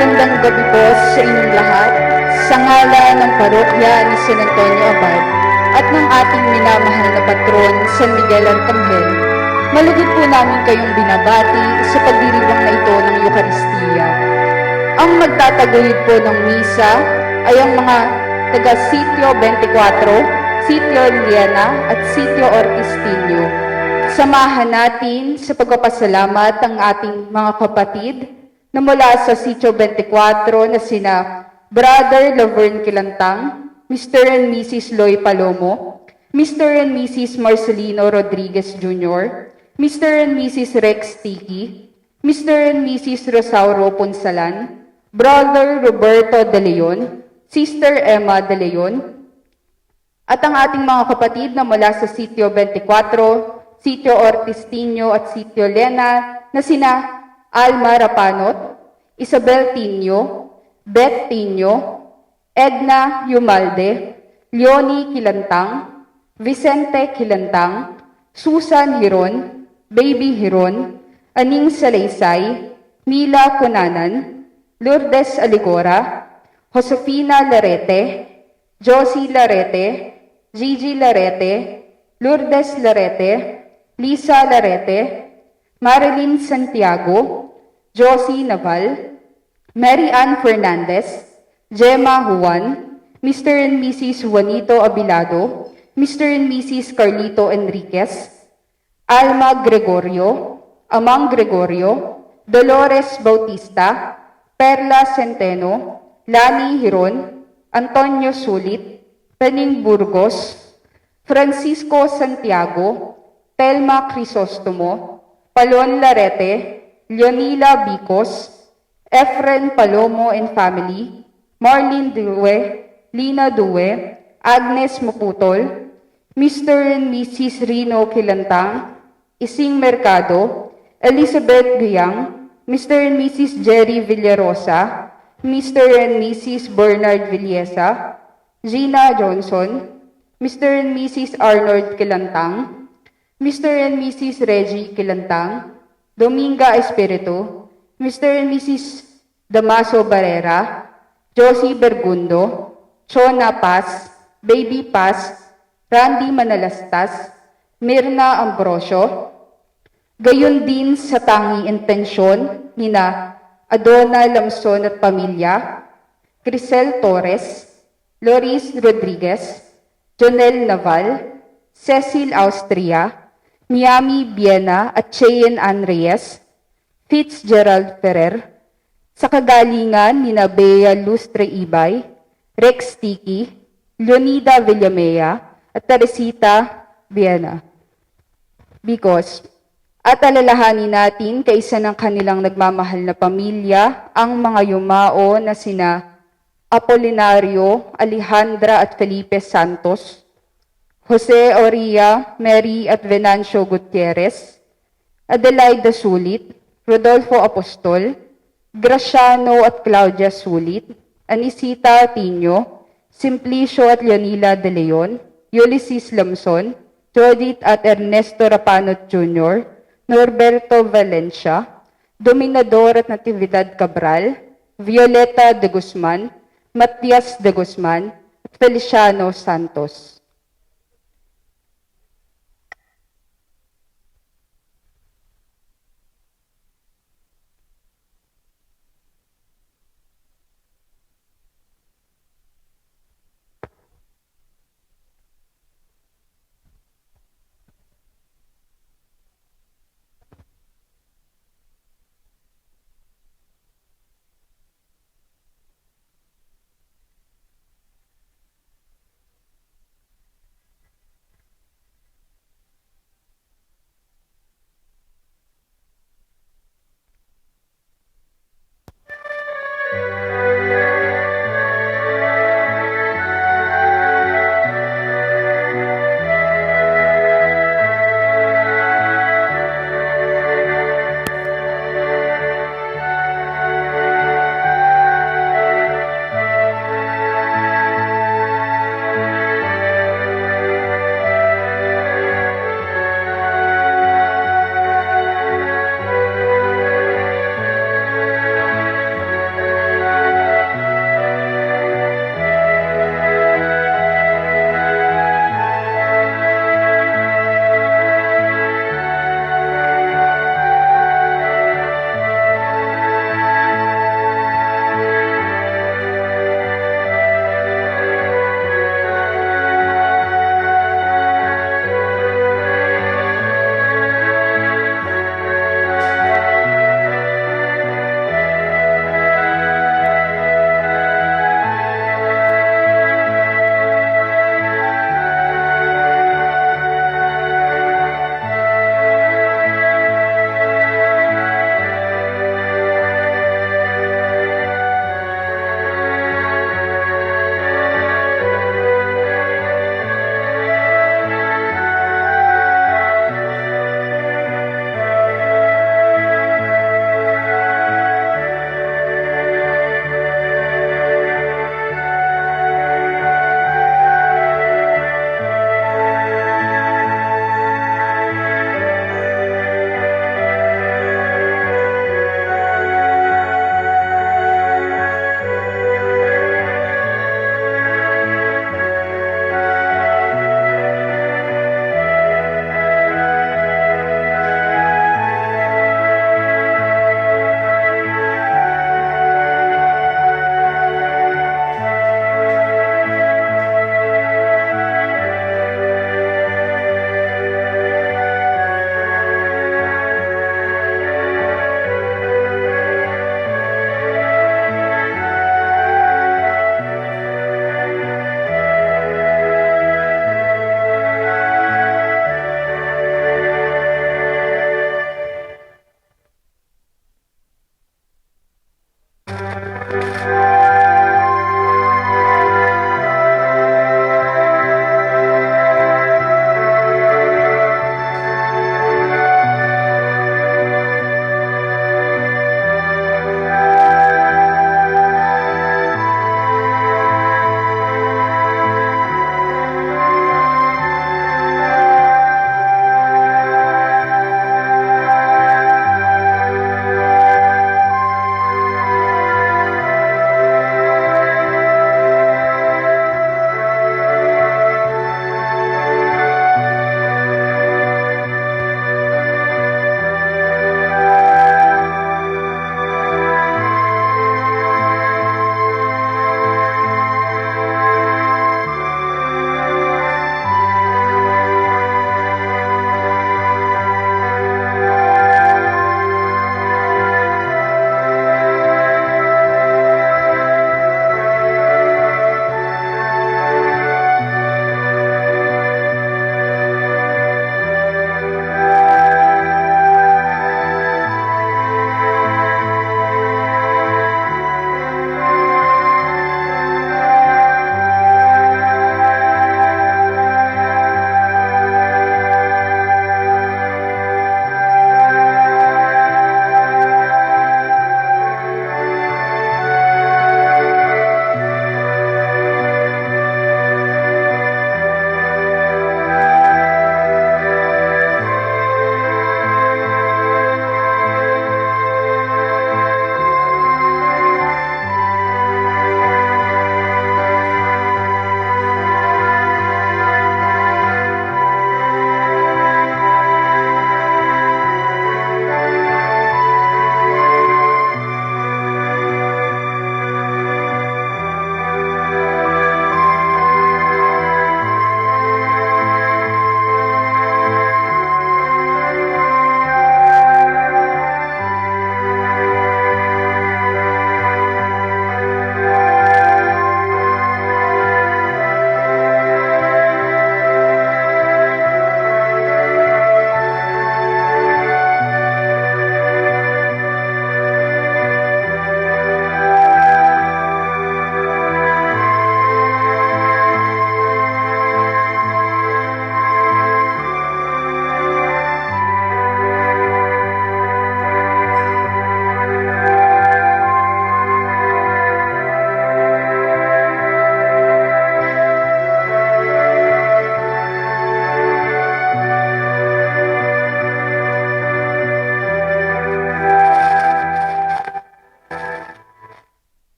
Magandang gabi po sa inyong lahat. Sa ngalan ng parokya ni San Antonio Abad at ng ating minamahal na patron, San Miguel Arcangel, malugod po namin kayong binabati sa pagdiriwang na ito ng Eucharistia. Ang magtataguyod po ng misa ay ang mga taga Sitio 24, Sitio Liana at Sitio Ortistinio. Samahan natin sa pagpapasalamat ang ating mga kapatid na mula sa Sitio 24 na sina Brother Laverne Kilantang, Mr. and Mrs. Loy Palomo, Mr. and Mrs. Marcelino Rodriguez Jr., Mr. and Mrs. Rex Tiki, Mr. and Mrs. Rosauro Ponsalan, Brother Roberto De Leon, Sister Emma De Leon, at ang ating mga kapatid na mula sa Sitio 24, Sitio Ortistinio at Sitio Lena na sina Alma Rapanot, Isabel Tinio, Beth Tinio, Edna Yumalde, Leonie Kilantang, Vicente Kilantang, Susan Hiron, Baby Hiron, Aning Salaysay, Mila Cunanan, Lourdes Aligora, Josefina Larete, Josie Larete, Gigi Larete, Lourdes Larete, Lisa Larete, Marilyn Santiago, Josie Naval, Mary Ann Fernandez, Gemma Juan, Mr. and Mrs. Juanito Abilado, Mr. and Mrs. Carlito Enriquez, Alma Gregorio, Amang Gregorio, Dolores Bautista, Perla Centeno, Lani Hiron, Antonio Sulit, Pening Burgos, Francisco Santiago, Telma Crisostomo, Palon Larete, Leonila Bicos, Efren Palomo and family, Marlene Due, Lina Due, Agnes Maputol, Mr. and Mrs. Rino Kilantang, Ising Mercado, Elizabeth Guyang, Mr. and Mrs. Jerry Villarosa, Mr. and Mrs. Bernard Villesa, Gina Johnson, Mr. and Mrs. Arnold Kilantang, Mr. and Mrs. Reggie Kilantang, Dominga Espiritu, Mr. and Mrs. Damaso Barrera, Josie Bergundo, Chona Paz, Baby Paz, Randy Manalastas, Mirna Ambrosio, gayon din sa tangi intensyon nina Adona Lamson at pamilya, Crisel Torres, Loris Rodriguez, Jonel Naval, Cecil Austria, Miami Biena at Cheyenne Ann Reyes, Fitzgerald Ferrer, sa kagalingan ni Bea Lustre Ibay, Rex Tiki, Leonida Villamea at Teresita Biena. Because, at alalahanin natin kaisa ng kanilang nagmamahal na pamilya ang mga yumao na sina Apolinario, Alejandra at Felipe Santos, Jose Oria, Mary at Venancio Gutierrez, Adelaida Sulit, Rodolfo Apostol, Graciano at Claudia Sulit, Anisita Tino, Simplicio at Leonila De Leon, Ulysses Lamson, Judith at Ernesto Rapanot Jr., Norberto Valencia, Dominador at Natividad Cabral, Violeta de Guzman, Matias de Guzman, at Feliciano Santos.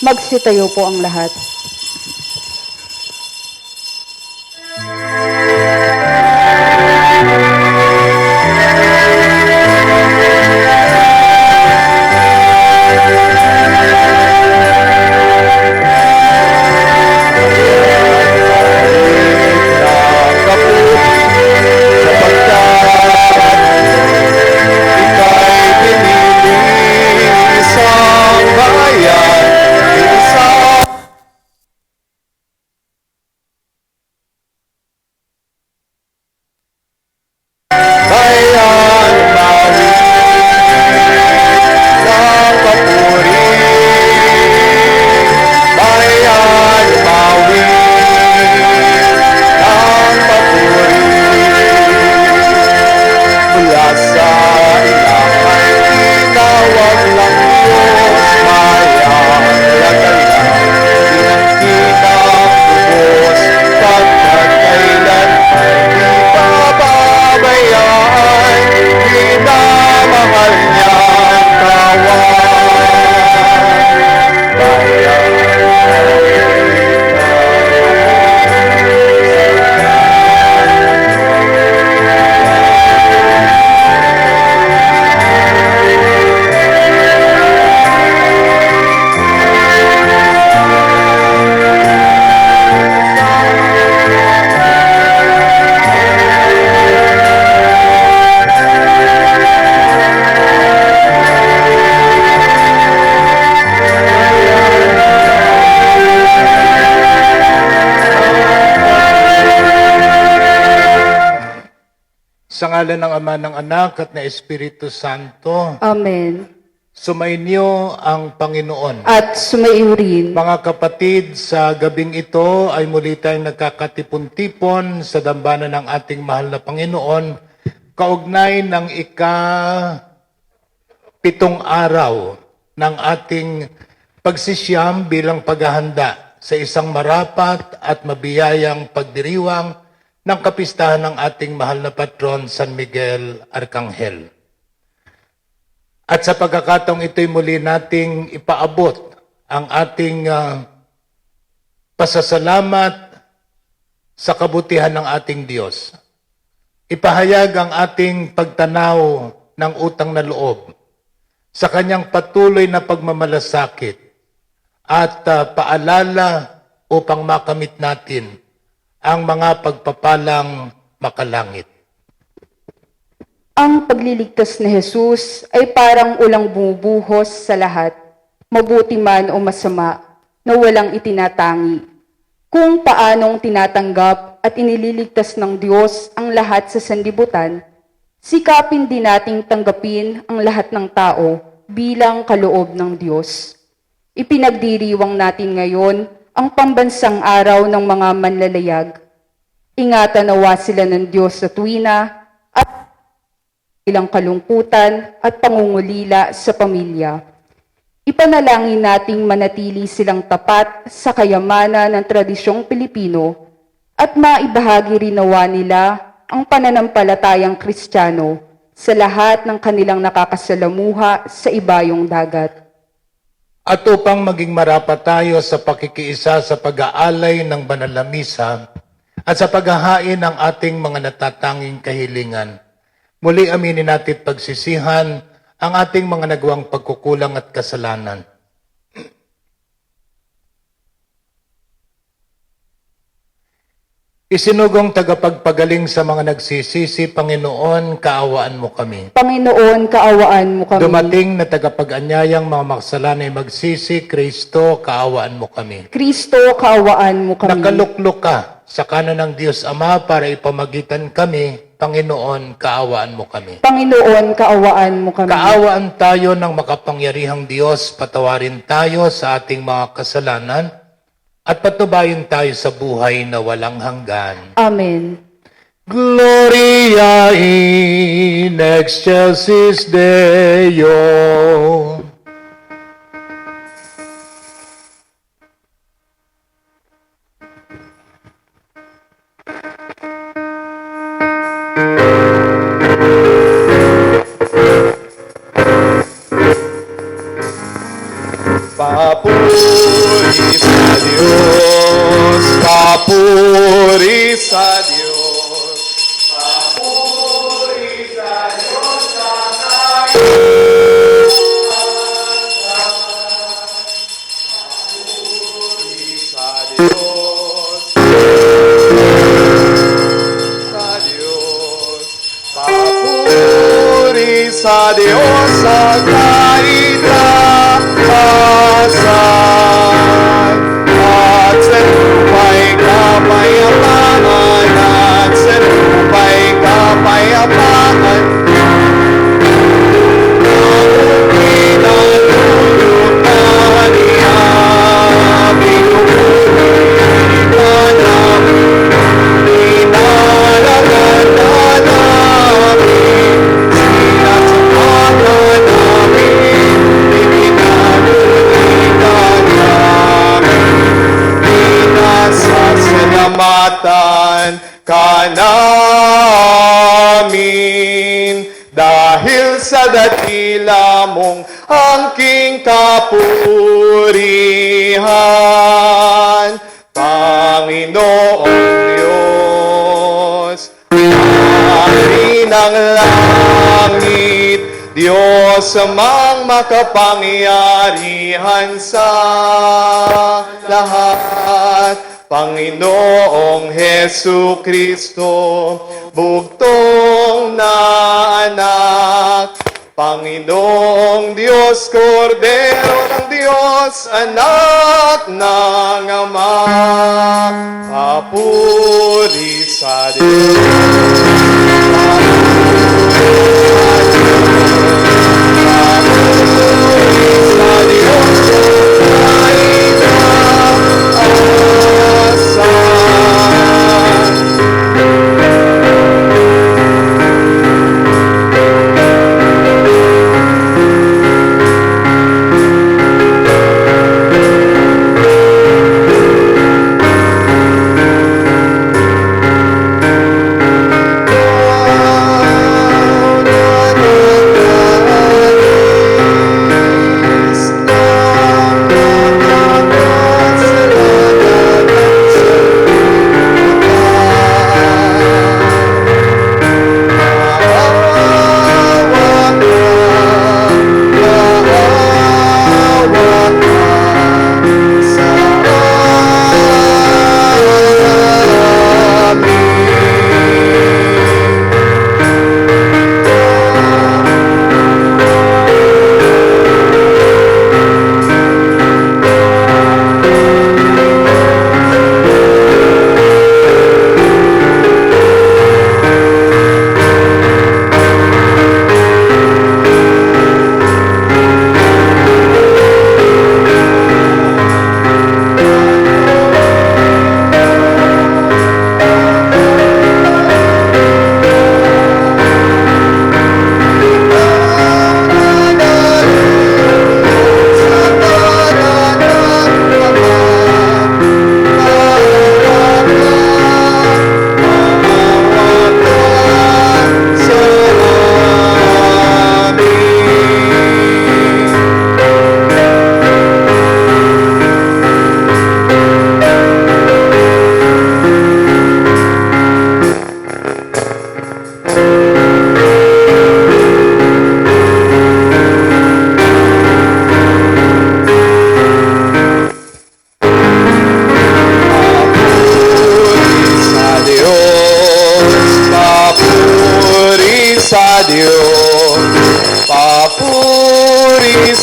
Magsitayo po ang lahat. Sa ngalan ng Ama, ng Anak, at ng Espiritu Santo, Amen. sumainyo ang Panginoon. At sumaiyo rin. Mga kapatid, sa gabing ito ay muli tayong nagkakatipon-tipon sa dambana ng ating mahal na Panginoon, kaugnay ng ika-7 araw ng ating pagsisiyam bilang paghahanda sa isang marapat at mabiyayang pagdiriwang ng kapistahan ng ating mahal na patron, San Miguel Arcangel. At sa pagkakataong ito'y muli nating ipaabot ang ating pasasalamat sa kabutihan ng ating Diyos. Ipahayag ang ating pagtanaw ng utang na loob sa kanyang patuloy na pagmamalasakit at paalala upang makamit natin ang mga pagpapalang makalangit. Ang pagliligtas ni Jesus ay parang ulang bumubuhos sa lahat, mabuti man o masama, na walang itinatangi. Kung paanong tinatanggap at inililigtas ng Diyos ang lahat sa sanlibutan, sikapin din nating tanggapin ang lahat ng tao bilang kaloob ng Diyos. Ipinagdiriwang natin ngayon ang pambansang araw ng mga manlalayag. Ingatan nawa sila ng Diyos sa tuwina at ilang kalungkutan at pangungulila sa pamilya. Ipanalangin nating manatili silang tapat sa kayamanan ng tradisyong Pilipino at maibahagi rin nawa nila ang pananampalatayang Kristiyano sa lahat ng kanilang nakakasalamuha sa ibayong dagat. At upang maging marapat tayo sa pakikiisa sa pag-aalay ng banal na misa at sa paghahain ng ating mga natatanging kahilingan, muli aminin natin pagsisihan ang ating mga nagawang pagkukulang at kasalanan. Isinugong tagapagpagaling sa mga nagsisisi, Panginoon, kaawaan mo kami. Panginoon, kaawaan mo kami. Dumating na tagapag-anyayang mga makasalanan ay magsisi, Kristo, kaawaan mo kami. Kristo, kaawaan mo kami. Nakaluklok ka sa kanan ng Diyos Ama para ipamagitan kami, Panginoon, kaawaan mo kami. Panginoon, kaawaan mo kami. Kaawaan tayo ng makapangyarihang Diyos, patawarin tayo sa ating mga kasalanan, at patubayin tayo sa buhay na walang hanggan. Amen. Gloria in excelsis Deo. Papuri sa Diyos sa kaitaasan. At sa lupa'y kapayapaan, at sa lupa'y kapayapaan. Ang pinatulutan niya, pinupulitan namin, pinalagan na namin, sinasamahan namin, pinagalitan namin, pinasasalamatan ka namin. Dahil sa dakila mong angking kapurihan, Panginoong Diyos, Hari ng langit, Diyos amang makapangyarihan sa lahat, Panginoong Hesu Kristo, bugtong na anak, Panginoong Diyos, Kordero ng Diyos, anak ng Ama, papuri sa Diyos.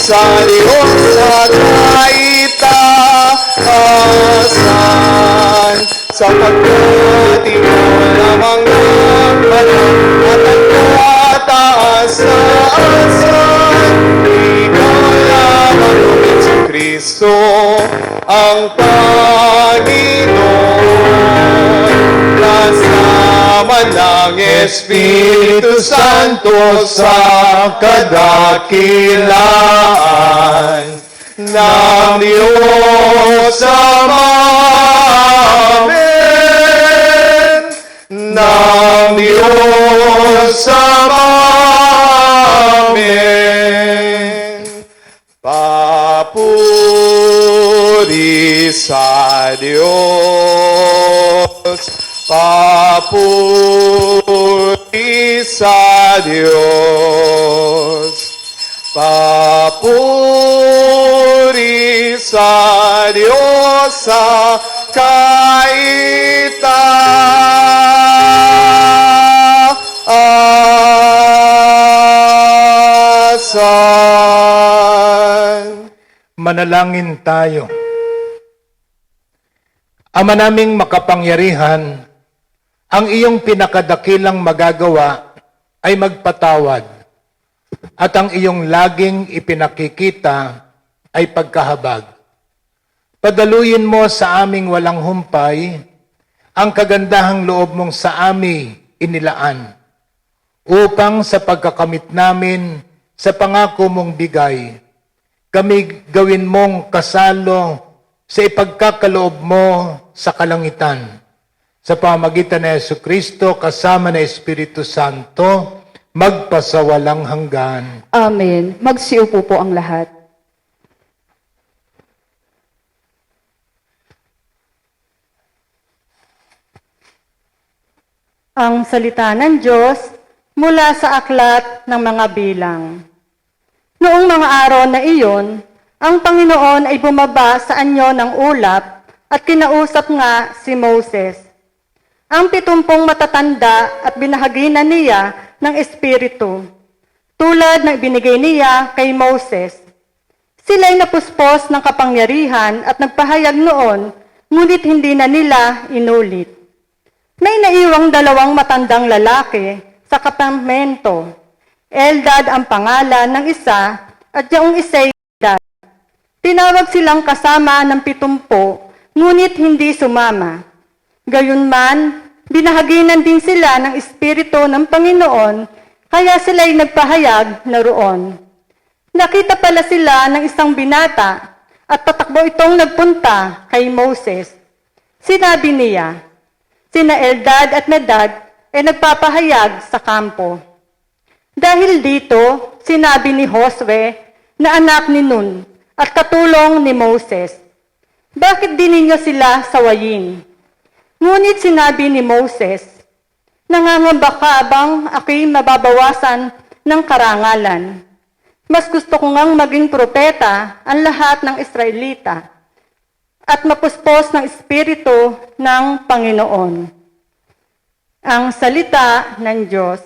sa Diyos sa kaitaasan, sapagkat ikaw lamang ang banal at ang kataasan. Ikaw lamang ang Jesu-Kristo, ang Panginoon, kasama ng Espiritu Santo sa kadakilaan ng Diyos Ama. Amen. Ng Diyos Ama. Amen. Papuri sa Diyos. Papuri sa Diyos. Papuri sa Diyos sa Manalangin tayo. Ama naming makapangyarihan, ang iyong pinakadakilang magagawa ay magpatawad, at ang iyong laging ipinakikita ay pagkahabag. Padaluyin mo sa aming walang humpay ang kagandahang loob mong sa amin inilaan, upang sa pagkakamit namin sa pangako mong bigay, kami gawin mong kasalo sa ipagkakaloob mo sa kalangitan. Sa pamagitan ni Jesucristo kasama ng Espiritu Santo, magpasawalang hanggan. Amen. Magsiupo po ang lahat. Ang salita ng Diyos mula sa aklat ng mga bilang. Noong mga araw na iyon, ang Panginoon ay bumaba sa anyo ng ulap at kinausap nga si Moses. Ang 70 matatanda at binahaginan niya ng Espiritu, tulad ng binigay niya kay Moses. Sila'y napuspos ng kapangyarihan at nagpahayag noon, ngunit hindi na nila inulit. May naiwang 2 matandang lalaki sa kampamento. Eldad ang pangalan ng isa at yung isa'y Eldad. Tinawag silang kasama ng 70, ngunit hindi sumama. Gayunman, binahaginan din sila ng Espiritu ng Panginoon, kaya sila'y nagpahayag na roon. Nakita pala sila ng isang binata at patakbo itong nagpunta kay Moses. Sinabi niya, sina Eldad at Medad ay nagpapahayag sa kampo. Dahil dito, sinabi ni Josue na anak ni Nun at katulong ni Moses, bakit di ninyo sila sawayin? Ngunit sinabi ni Moses, nangangamba ka bang ako'y mababawasan ng karangalan? Mas gusto ko ngang maging propeta ang lahat ng Israelita at mapuspos ng Espiritu ng Panginoon. Ang salita ng Diyos.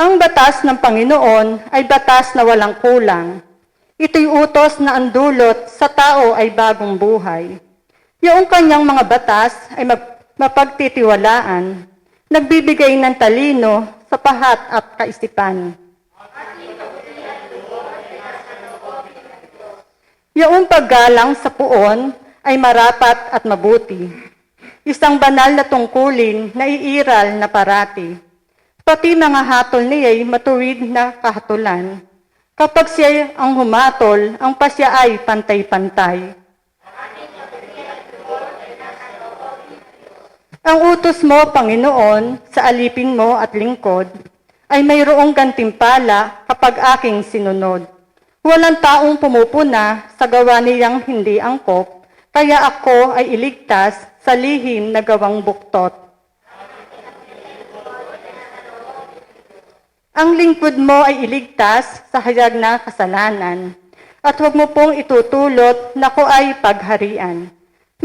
Ang batas ng Panginoon ay batas na walang kulang. Ito'y utos na ang dulot sa tao ay bagong buhay. Yung kanyang mga batas ay mapagtitiwalaan, nagbibigay ng talino sa pahat at kaisipan. Yung paggalang sa puon ay marapat at mabuti. Isang banal na tungkulin na iiral na parati. Pati mga hatol niya'y matuwid na kahatulan. Kapag siya ang humatol, ang pasya ay pantay-pantay. Ang utos mo, Panginoon, sa alipin mo at lingkod, ay mayroong gantimpala kapag aking sinunod. Walang taong pumupuna sa gawa niyang hindi angkop, kaya ako ay iligtas sa lihim na gawang buktot. Ang lingkod mo ay iligtas sa hayag na kasalanan, at huwag mo pong itutulot na ko ay pagharian.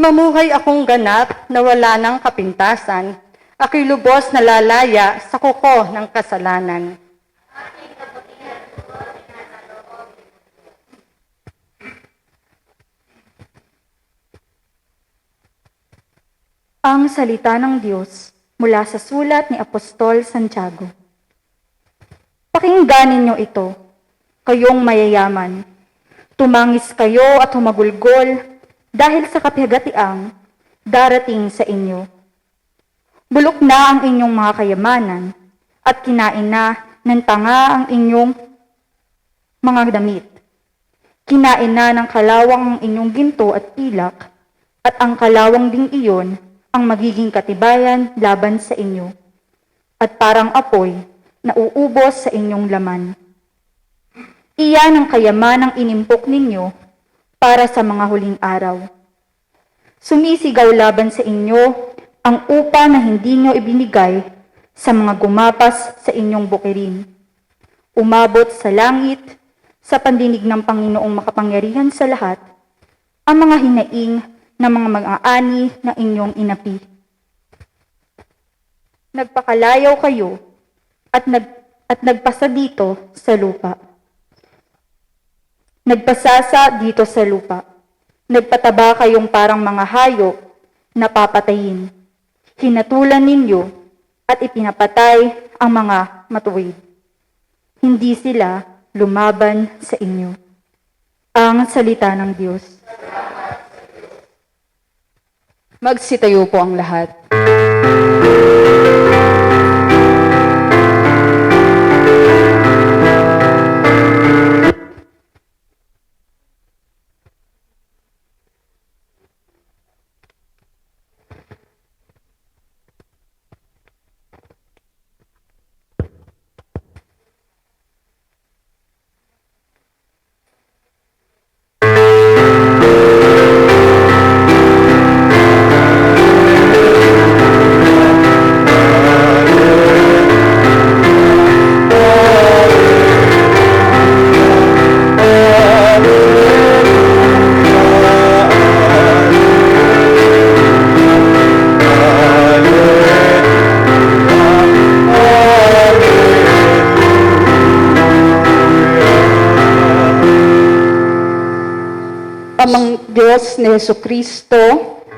Mamuhay akong ganap na wala ng kapintasan, ako'y lubos na lalaya sa kuko ng kasalanan. Ang salita ng Diyos mula sa sulat ni Apostol Santiago. Pakinggan ninyo ito, kayong mayayaman. Tumangis kayo at humagulgol dahil sa kapihagatiang darating sa inyo. Bulok na ang inyong mga kayamanan at kinain na ng tanga ang inyong mga damit. Kinain na ng kalawang ang inyong ginto at pilak, at ang kalawang ding iyon ang magiging katibayan laban sa inyo, at parang apoy na uubos sa inyong laman. Iyan ang kayamanang inimpok ninyo para sa mga huling araw. Sumisigaw laban sa inyo ang upa na hindi nyo ibinigay sa mga gumapas sa inyong bukirin. Umabot sa langit, sa pandinig ng Panginoong makapangyarihan sa lahat, ang mga hinaing ng mga mag-aani na inyong inapi. Nagpakalayaw kayo at nagpasa dito sa lupa. Nagpasasa dito sa lupa. Nagpataba kayong parang mga hayop na papatayin. Hinatulan ninyo at ipinapatay ang mga matuwid. Hindi sila lumaban sa inyo. Ang salita ng Diyos. Magsitayo po ang lahat. Amang Diyos ni Jesucristo,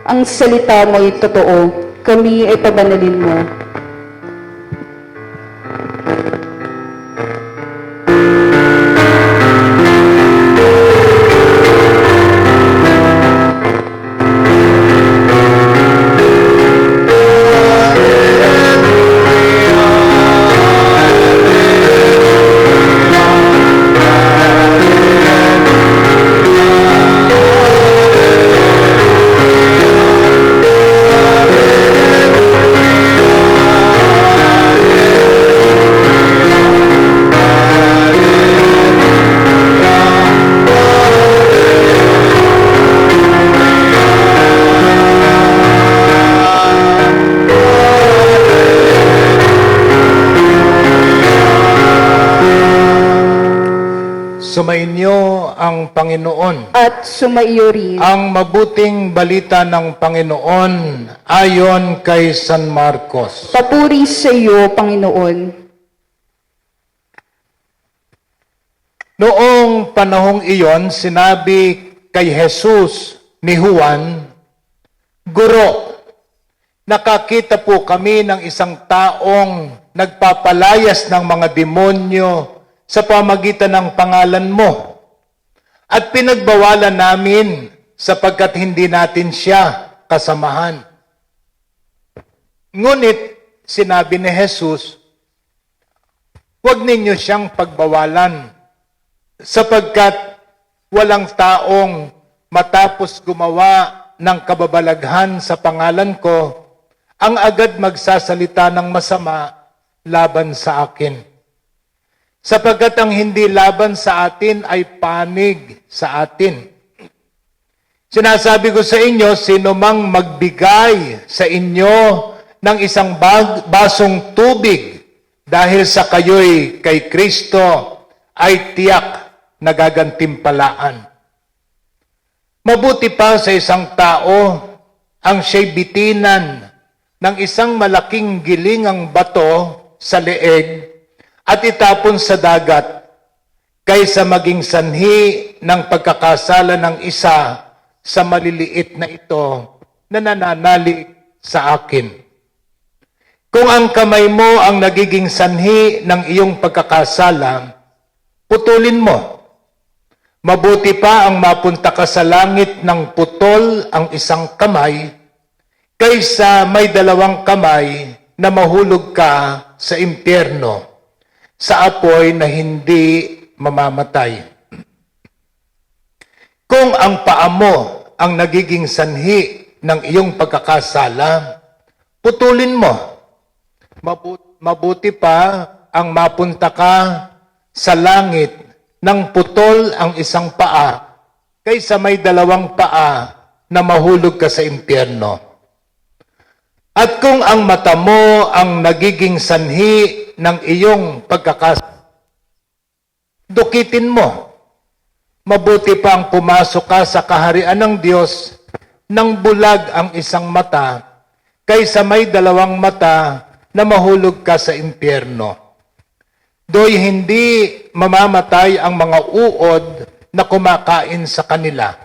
ang salita mo ay totoo. Kami ay pabanalin mo. Sumainyo ang Panginoon. At sumaiyo rin. Ang mabuting balita ng Panginoon ayon kay San Marcos. Papuri sa iyo, Panginoon. Noong panahong iyon, sinabi kay Jesus ni Juan, Guro, nakakita po kami ng isang taong nagpapalayas ng mga demonyo sa pamagitan ng pangalan mo. At pinagbawalan namin sapagkat hindi natin siya kasamahan. Ngunit sinabi ni Jesus, huwag ninyo siyang pagbawalan sapagkat walang taong matapos gumawa ng kababalaghan sa pangalan ko ang agad magsasalita ng masama laban sa akin. Sapagkat ang hindi laban sa atin ay panig sa atin. Sinasabi ko sa inyo, sino mang magbigay sa inyo ng isang basong tubig dahil sa kayo'y kay Kristo ay tiyak na gagantimpalaan. Mabuti pa sa isang tao ang siya'y bitinan ng isang malaking gilingang bato sa leeg at itapon sa dagat, kaysa maging sanhi ng pagkakasala ng isa sa maliliit na ito na nananalig sa akin. Kung ang kamay mo ang nagiging sanhi ng iyong pagkakasala, putulin mo. Mabuti pa ang mapunta ka sa langit ng putol ang isang kamay, kaysa may dalawang kamay na mahulog ka sa impyerno, sa apoy na hindi mamamatay. Kung ang paa mo ang nagiging sanhi ng iyong pagkakasala, putulin mo. Mabuti pa ang mapunta ka sa langit ng putol ang isang paa, kaysa may dalawang paa na mahulog ka sa impyerno. At kung ang mata mo ang nagiging sanhi ng iyong pagkakasala, dukitin mo. Mabuti pa ang pumasok ka sa kaharian ng Diyos nang bulag ang isang mata, kaysa may dalawang mata na mahulog ka sa impyerno. Do'y hindi mamamatay ang mga uod na kumakain sa kanila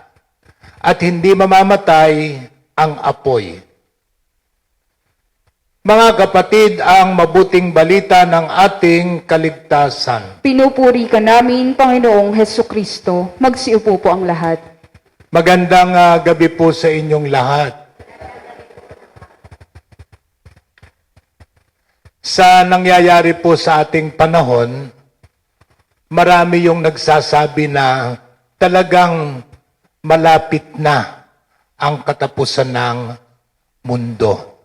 at hindi mamamatay ang apoy. Mga kapatid, ang mabuting balita ng ating kaligtasan. Pinupuri ka namin, Panginoong Hesukristo. Magsiupo po ang lahat. Magandang gabi po sa inyong lahat. Sa nangyayari po sa ating panahon, marami yung nagsasabi na talagang malapit na ang katapusan ng mundo.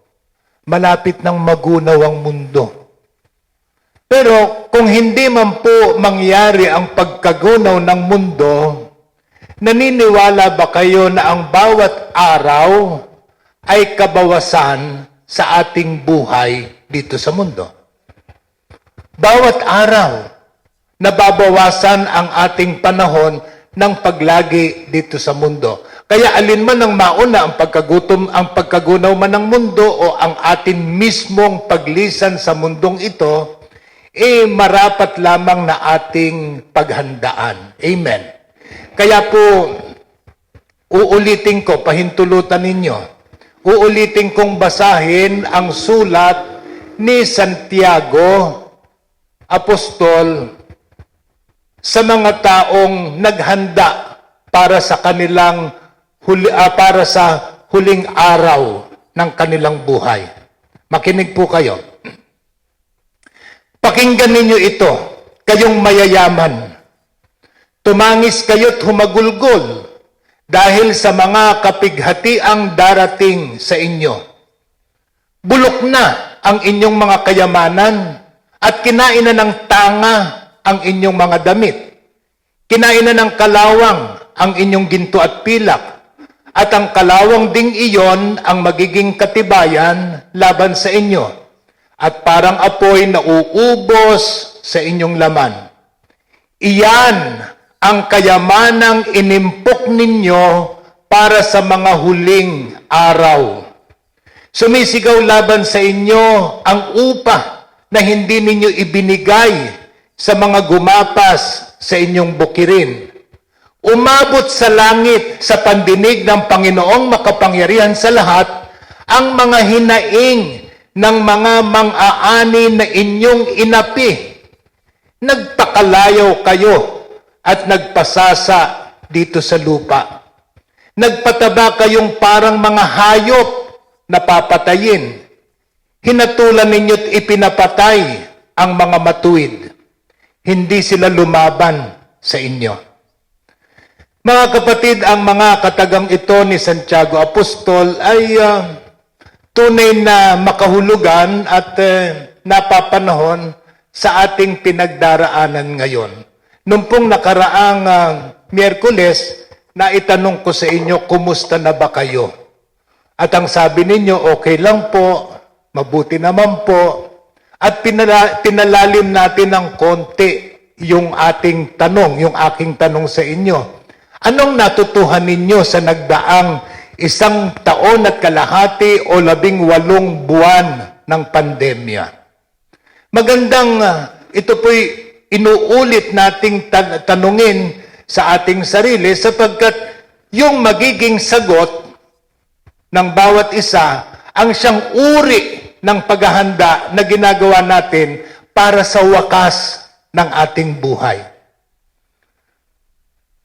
Malapit ng magunaw ang mundo. Pero kung hindi man po mangyari ang pagkagunaw ng mundo, naniniwala ba kayo na ang bawat araw ay kabawasan sa ating buhay dito sa mundo? Bawat araw, nababawasan ang ating panahon ng paglagi dito sa mundo. Kaya alin man ang mauna, ang pagkagutom, ang pagkagunaw man ng mundo o ang atin mismong paglisan sa mundong ito, marapat lamang na ating paghandaan. Amen. Kaya po, uulitin ko, pahintulutan ninyo, uulitin kong basahin ang sulat ni Santiago, Apostol, sa mga taong naghanda para sa kanilang para sa huling araw ng kanilang buhay. Makinig po kayo. Pakinggan ninyo ito, kayong mayayaman. Tumangis kayo't humagulgol dahil sa mga kapighatiang darating sa inyo. Bulok na ang inyong mga kayamanan at kinain na ng tanga ang inyong mga damit. Kinain na ng kalawang ang inyong ginto at pilak. At ang kalawang ding iyon ang magiging katibayan laban sa inyo. At parang apoy na uubos sa inyong laman. Iyan ang kayamanang inimpok ninyo para sa mga huling araw. Sumisigaw laban sa inyo ang upa na hindi ninyo ibinigay sa mga gumapas sa inyong bukirin. Umabot sa langit sa pandinig ng Panginoong makapangyarihan sa lahat ang mga hinaing ng mga mang-aani na inyong inapi. Nagpakalayaw kayo at nagpasasa dito sa lupa. Nagpataba kayong parang mga hayop na papatayin. Hinatulan ninyo't ipinapatay ang mga matuwid. Hindi sila lumaban sa inyo. Mga kapatid, ang mga katagang ito ni Santiago Apostol ay tunay na makahulugan at napapanahon sa ating pinagdaraanan ngayon. Nung pong nakaraang Miyerkules, naitanong ko sa inyo, kumusta na ba kayo? At ang sabi ninyo, okay lang po, mabuti naman po. At pinalalim natin ng konti yung ating tanong, yung aking tanong sa inyo. Anong natutuhan ninyo sa nagdaang 1 taon at kalahati o 18 buwan ng pandemya? Magandang ito po'y inuulit nating tanungin sa ating sarili sapagkat yung magiging sagot ng bawat isa ang siyang uri ng paghahanda na ginagawa natin para sa wakas ng ating buhay.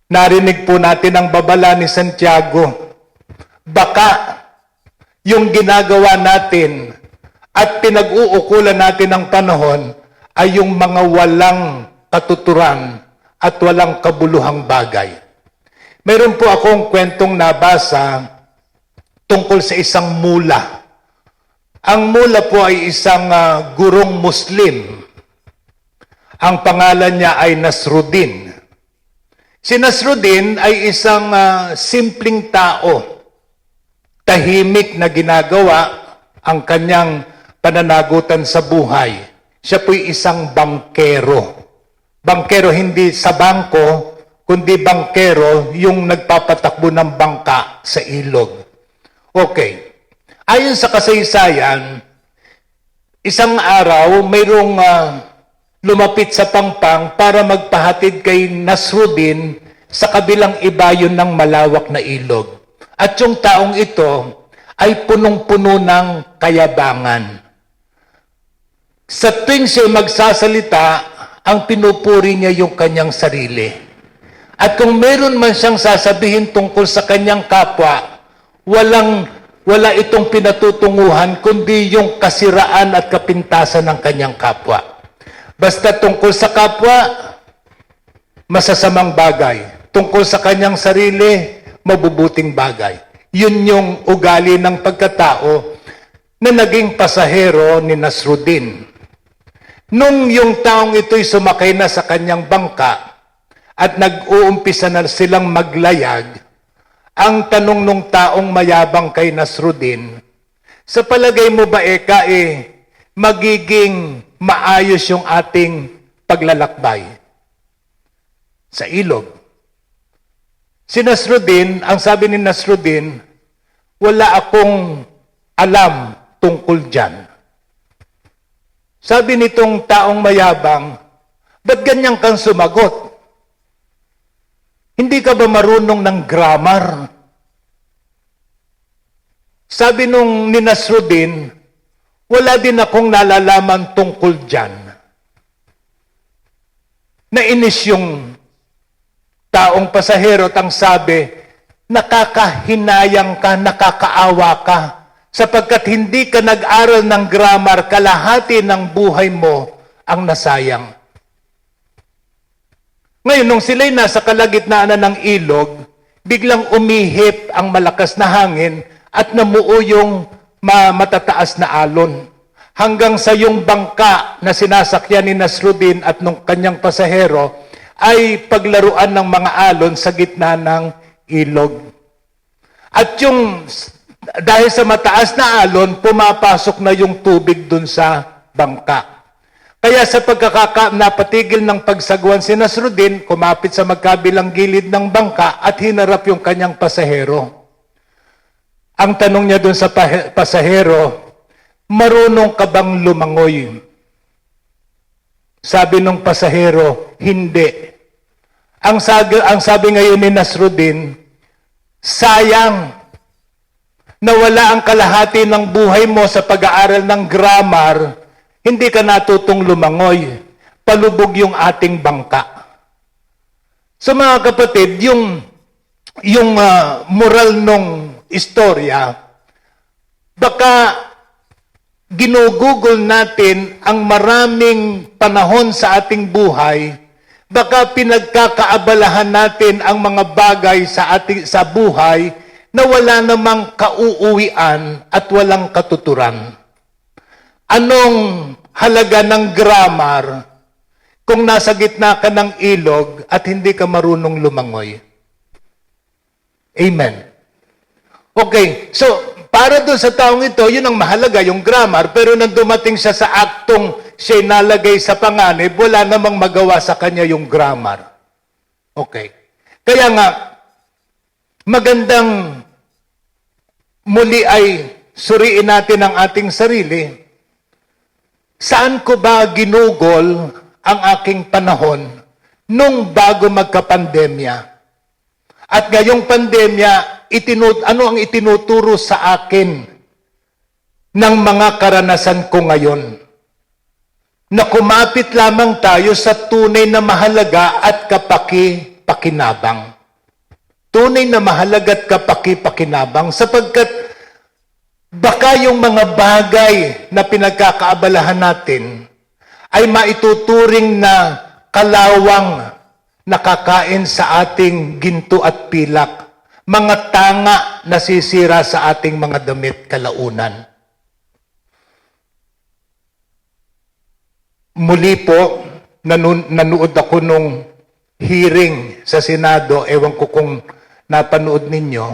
Narinig po natin ang babala ni Santiago. Baka yung ginagawa natin at pinag-uukulan natin ng panahon ay yung mga walang katuturan at walang kabuluhang bagay. Meron po akong kwentong nabasa tungkol sa isang mula. Ang mula po ay isang gurong Muslim. Ang pangalan niya ay Nasruddin. Si Nasruddin ay isang simpleng tao. Tahimik na ginagawa ang kanyang pananagutan sa buhay. Siya po'y isang bangkero. Bangkero hindi sa bangko, kundi bangkero yung nagpapatakbo ng bangka sa ilog. Okay. Ayon sa kasaysayan, isang araw mayroong lumapit sa pangpang para magpahatid kay Nasruddin sa kabilang ibayon ng malawak na ilog. At yung taong ito ay punong-puno ng kayabangan. Sa tuwing siya magsasalita, ang pinupuri niya yung kanyang sarili. At kung meron man siyang sasabihin tungkol sa kanyang kapwa, wala itong pinatutunguhan, kundi yung kasiraan at kapintasan ng kanyang kapwa. Basta tungkol sa kapwa, masasamang bagay. Tungkol sa kanyang sarili, mabubuting bagay. Yun yung ugali ng pagkatao na naging pasahero ni Nasruddin. Nung yung taong ito'y sumakay na sa kanyang bangka at nag-uumpisa na silang maglayag, ang tanong nung taong mayabang kay Nasruddin, sa palagay mo ba magiging maayos yung ating paglalakbay sa ilog? Si Nasruddin, ang sabi ni Nasruddin, wala akong alam tungkol dyan. Sabi nitong taong mayabang, ba't ganyan kang sumagot? Hindi ka ba marunong ng grammar? Sabi nung ni Nasruddin, wala din akong nalalaman tungkol dyan. Nainis yung taong pasahero at ang sabi, nakakahinayang ka, nakakaawa ka, sapagkat hindi ka nag-aral ng grammar, kalahati ng buhay mo ang nasayang. Ngayon, nung sila'y nasa kalagitnaan na ng ilog, biglang umihip ang malakas na hangin at namuo yung matataas na alon. Hanggang sa yung bangka na sinasakyan ni Nasruddin at nung kanyang pasahero ay paglaruan ng mga alon sa gitna ng ilog. At dahil sa mataas na alon, pumapasok na yung tubig dun sa bangka. Kaya sa napatigil ng pagsagwan si Nasruddin, kumapit sa magkabilang gilid ng bangka at hinarap yung kanyang pasahero. Ang tanong niya dun sa pasahero, marunong ka bang lumangoy? Sabi nung pasahero, hindi. Ang sabi ngayon ni Nasruddin, sayang, nawala ang kalahati ng buhay mo sa pag-aaral ng grammar, hindi ka natutong lumangoy. Palubog yung ating bangka. So mga kapatid, yung moral nung istorya, baka ginugugol natin ang maraming panahon sa ating buhay, baka pinagkakaabalahan natin ang mga bagay sa buhay na wala namang kauuwian at walang katuturan. Anong halaga ng grammar kung nasa gitna ka ng ilog at hindi ka marunong lumangoy? Amen. Okay, so para doon sa taong ito, yun ang mahalaga, yung grammar, pero nang dumating siya sa aktong siya nalagay sa panganib, wala namang magawa sa kanya yung grammar. Okay. Kaya nga, magandang muli ay suriin natin ang ating sarili. Saan ko ba ginugol ang aking panahon nung bago magka-pandemya? At ngayong pandemya, ano ang itinuturo sa akin ng mga karanasan ko ngayon? Na kumapit lamang tayo sa tunay na mahalaga at kapaki-pakinabang. Tunay na mahalaga at kapaki-pakinabang sapagkat baka yung mga bagay na pinagkakaabalahan natin ay maituturing na kalawang nakakain sa ating ginto at pilak. Mga tanga na sisira sa ating mga damit kalaunan. Muli po, nanood ako nung hearing sa Senado, ewan ko kung napanood ninyo.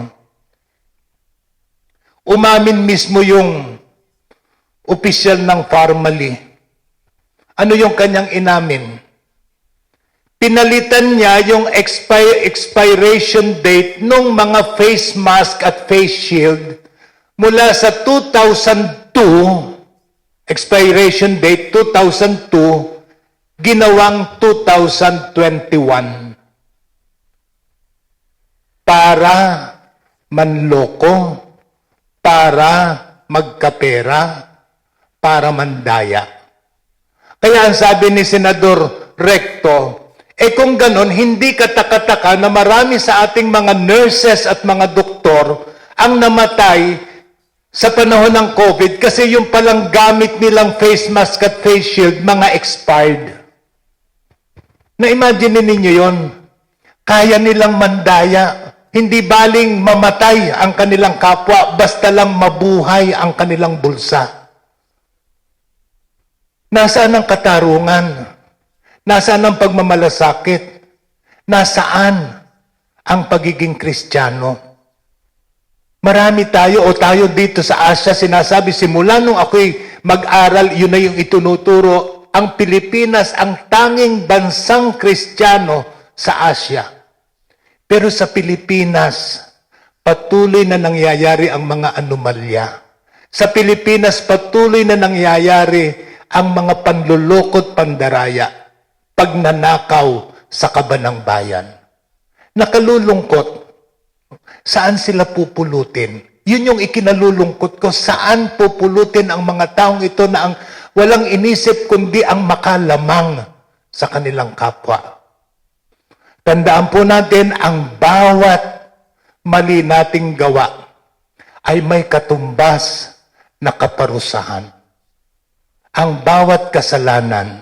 Umamin mismo yung opisyal ng Pharmally. Ano yung kanyang inamin? Pinalitan niya yung expiration date ng mga face mask at face shield mula sa 2002, expiration date 2002, ginawang 2021. para manloko, para magkapera, para mandaya. Kaya ang sabi ni Senador Recto, kung ganon, hindi katakataka na marami sa ating mga nurses at mga doktor ang namatay sa panahon ng COVID kasi yung palang gamit nilang face mask at face shield, mga expired. Na-imagine ninyo yon? Kaya nilang mandaya. Hindi baling mamatay ang kanilang kapwa, basta lang mabuhay ang kanilang bulsa. Nasaan ang katarungan? Nasaan ang pagmamalasakit? Nasaan ang pagiging Kristiyano? Marami tayo o tayo dito sa Asia, sinasabi, simula nung ako'y mag-aral, yun na yung itunuturo, ang Pilipinas ang tanging bansang Kristiyano sa Asia. Pero sa Pilipinas, patuloy na nangyayari ang mga anomalya. Sa Pilipinas, patuloy na nangyayari ang mga panlulukot pandaraya, pagnanakaw sa kabanang bayan. Nakalulungkot, saan sila pupulutin? Yun yung ikinalulungkot ko, saan pupulutin ang mga taong ito na ang walang inisip kundi ang makalamang sa kanilang kapwa. Tandaan po natin, ang bawat mali nating gawa ay may katumbas na kaparusahan. Ang bawat kasalanan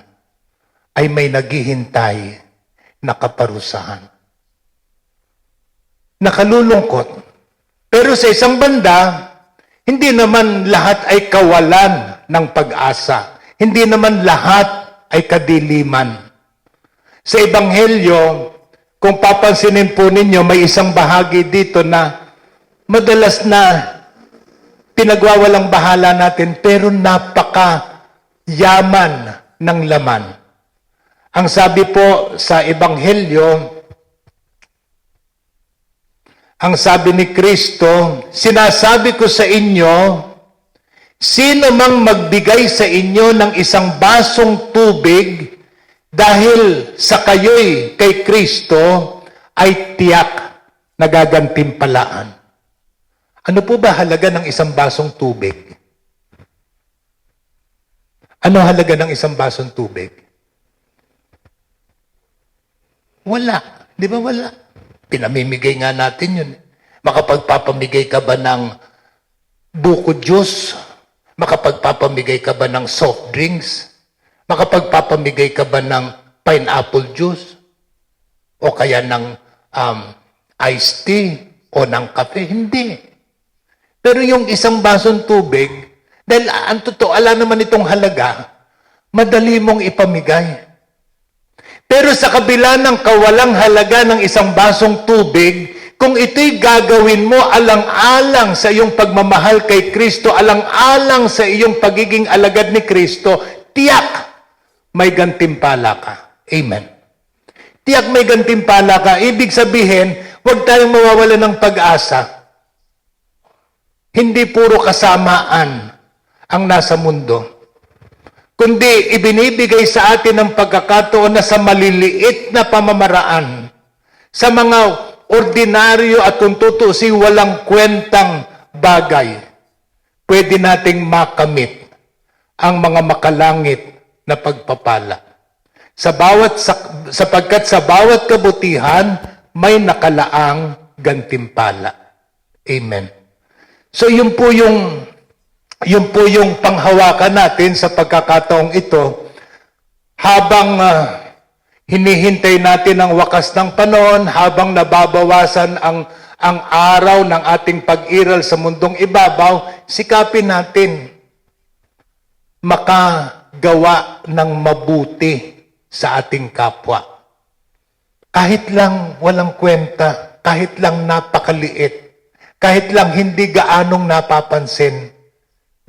ay may naghihintay na kaparusahan. Nakalulungkot. Pero sa isang banda, hindi naman lahat ay kawalan ng pag-asa. Hindi naman lahat ay kadiliman. Sa Ebanghelyo, kung papansinin po ninyo, may isang bahagi dito na madalas na pinagwawalang bahala natin, pero napaka-yaman ng laman. Ang sabi po sa Ebanghelyo, ang sabi ni Kristo, sinasabi ko sa inyo, sino mang magbigay sa inyo ng isang basong tubig dahil sa kayo'y kay Kristo ay tiyak na gagantimpalaan. Ano po ba halaga ng isang basong tubig? Ano halaga ng isang basong tubig? Wala. Di ba wala? Pinamimigay nga natin yun. Makapagpapamigay ka ba ng buko juice? Makapagpapamigay ka ba ng soft drinks? Makapagpapamigay ka ba ng pineapple juice? O kaya ng iced tea? O ng kape? Hindi. Pero yung isang basong tubig, dahil ang totoo, ala naman itong halaga, madali mong ipamigay. Pero sa kabila ng kawalang halaga ng isang basong tubig, kung ito'y gagawin mo alang-alang sa iyong pagmamahal kay Kristo, alang-alang sa iyong pagiging alagad ni Kristo, tiyak may gantimpala ka. Amen. Tiyak may gantimpala ka. Ibig sabihin, huwag tayong mawawala ng pag-asa. Hindi puro kasamaan ang nasa mundo. Kundi ibinibigay sa atin ang pagkakataon na sa maliliit na pamamaraan, sa mga ordinaryo at kung tutusin walang kwentang bagay, pwede nating makamit ang mga makalangit na pagpapala. Sapagkat sa bawat kabutihan, may nakalaang gantimpala. Amen. So yun po yung panghawakan natin sa pagkakataong ito habang hinihintay natin ang wakas ng panahon, habang nababawasan ang araw ng ating pag-iral sa mundong ibabaw, sikapin natin makagawa ng mabuti sa ating kapwa. Kahit lang walang kwenta, kahit lang napakaliit, kahit lang hindi gaanong napapansin,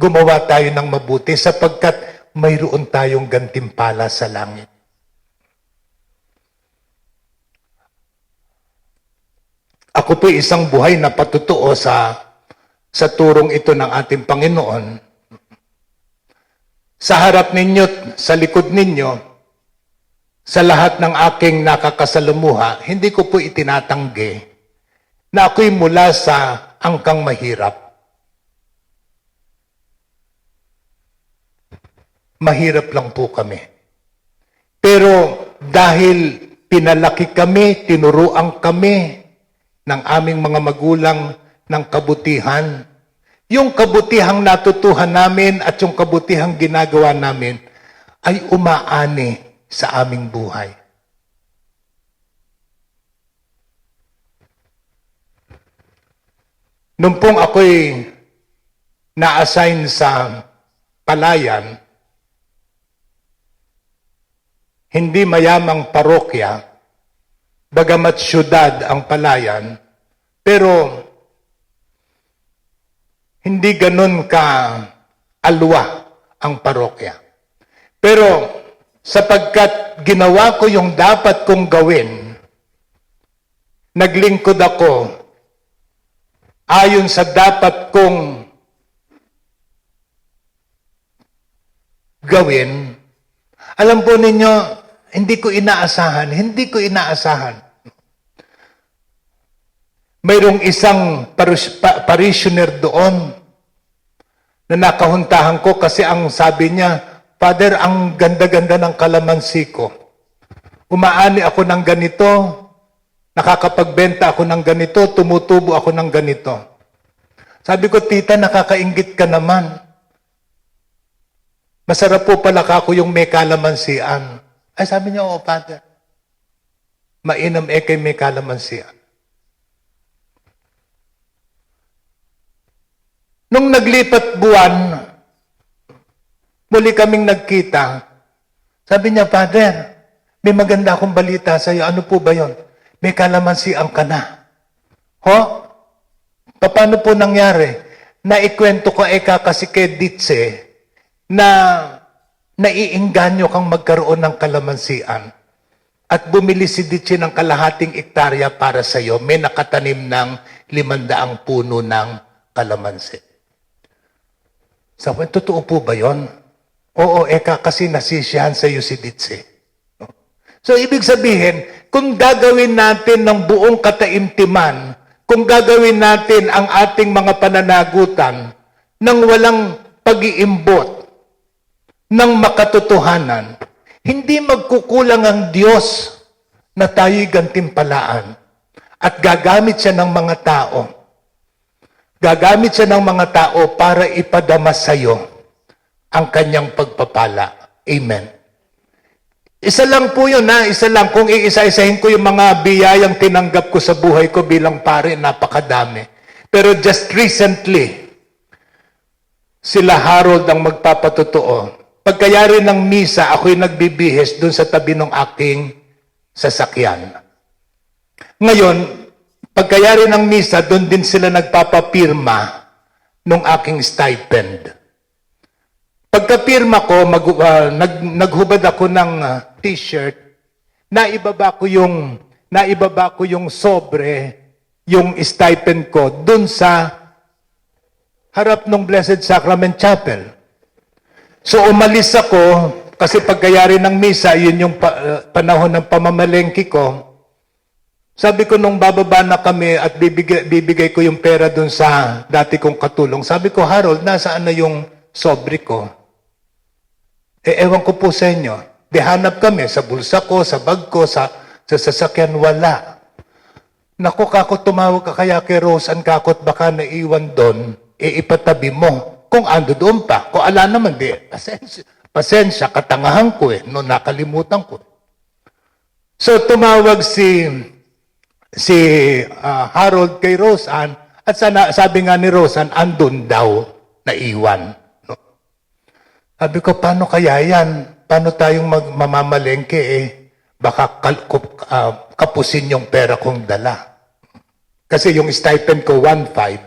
gumawa tayo ng mabuti sapagkat mayroon tayong gantimpala sa langit. Ako po'y isang buhay na patutuo sa turong ito ng ating Panginoon. Sa harap ninyo, sa likod ninyo, sa lahat ng aking nakakasalamuha, hindi ko po itinatanggi na ako'y mula sa angkang mahirap. Mahirap lang po kami. Pero dahil pinalaki kami, tinuruan kami ng aming mga magulang ng kabutihan, yung kabutihang natutuhan namin at yung kabutihang ginagawa namin ay umaani sa aming buhay. Nung pong ako'y na-assign sa palayan, hindi mayamang parokya, bagamat syudad ang palayan, pero hindi ganun ka alwa ang parokya. Pero sapagkat ginawa ko yung dapat kong gawin, naglingkod ako ayon sa dapat kong gawin. Alam po ninyo, hindi ko inaasahan. Mayroong isang parishioner doon na nakahuntahan ko kasi ang sabi niya, Father, ang ganda-ganda ng kalamansi ko. Umaani ako ng ganito, nakakapagbenta ako ng ganito, tumutubo ako ng ganito. Sabi ko, tita, nakakainggit ka naman. Masarap po pala kako yung may kalamansian. Ay, sabi niya, oo, Father. Mainam kay may kalamansian. Nung naglipat buwan, muli kaming nagkita. Sabi niya, Father, may maganda akong balita sa iyo. Ano po ba yon? May kalamansian ka na. Ho? Paano po nangyari? Naikwento ko kasi kay Ditse na naiinganyo kang magkaroon ng kalamansian. At bumili si Ditse ng kalahating ektarya para sa iyo. May nakatanim ng 500 puno ng kalamansi. Sabi, totoo po ba yon? Oo, kasi nasisiyahan sa iyo si Ditse. So, ibig sabihin, kung gagawin natin ng buong kataimtiman, kung gagawin natin ang ating mga pananagutan ng walang pag-iimbot, ng makatotohanan, hindi magkukulang ang Diyos na tayo'y gantimpalaan. At gagamit siya ng mga tao. Gagamit siya ng mga tao para ipadama sa iyo ang kanyang pagpapala. Amen. Isa lang po yun, isa lang. Kung iisa-isahin ko yung mga biyayang tinanggap ko sa buhay ko bilang pare, napakadami. Pero just recently, sila Harold ang magpapatotoo. Pagkayari ng misa, ako'y nagbibihis dun sa tabi ng aking sasakyan. Ngayon, pagkayari ng misa, dun din sila nagpapapirma ng aking stipend. Pagkapirma ko, naghubad ako ng t-shirt, naibaba ko yung sobre, yung stipend ko, dun sa harap ng Blessed Sacrament Chapel. So umalis ako, kasi pagkayari ng misa, yun yung panahon ng pamamalengke ko. Sabi ko nung bababa na kami at bibigay ko yung pera dun sa dati kong katulong, sabi ko, Harold, nasaan na yung sobre ko? Ewan ko po sa inyo. Dihanap kami sa bulsa ko, sa bag ko, sa sasakyan, wala. Naku, kako, tumawag ka kaya kay Roseanne, kakot baka naiwan doon, ipatabi mo. Kung ando doon pa, kung ala naman, di, pasensya, katangahan ko no, nakalimutan ko. So, tumawag si Harold kay Roseanne, at sabi nga ni Roseanne, andun daw, naiwan. No? Sabi ko, paano kaya yan? Paano tayong mamamalengke baka kapusin yung pera kong dala. Kasi yung stipend ko, 1.5,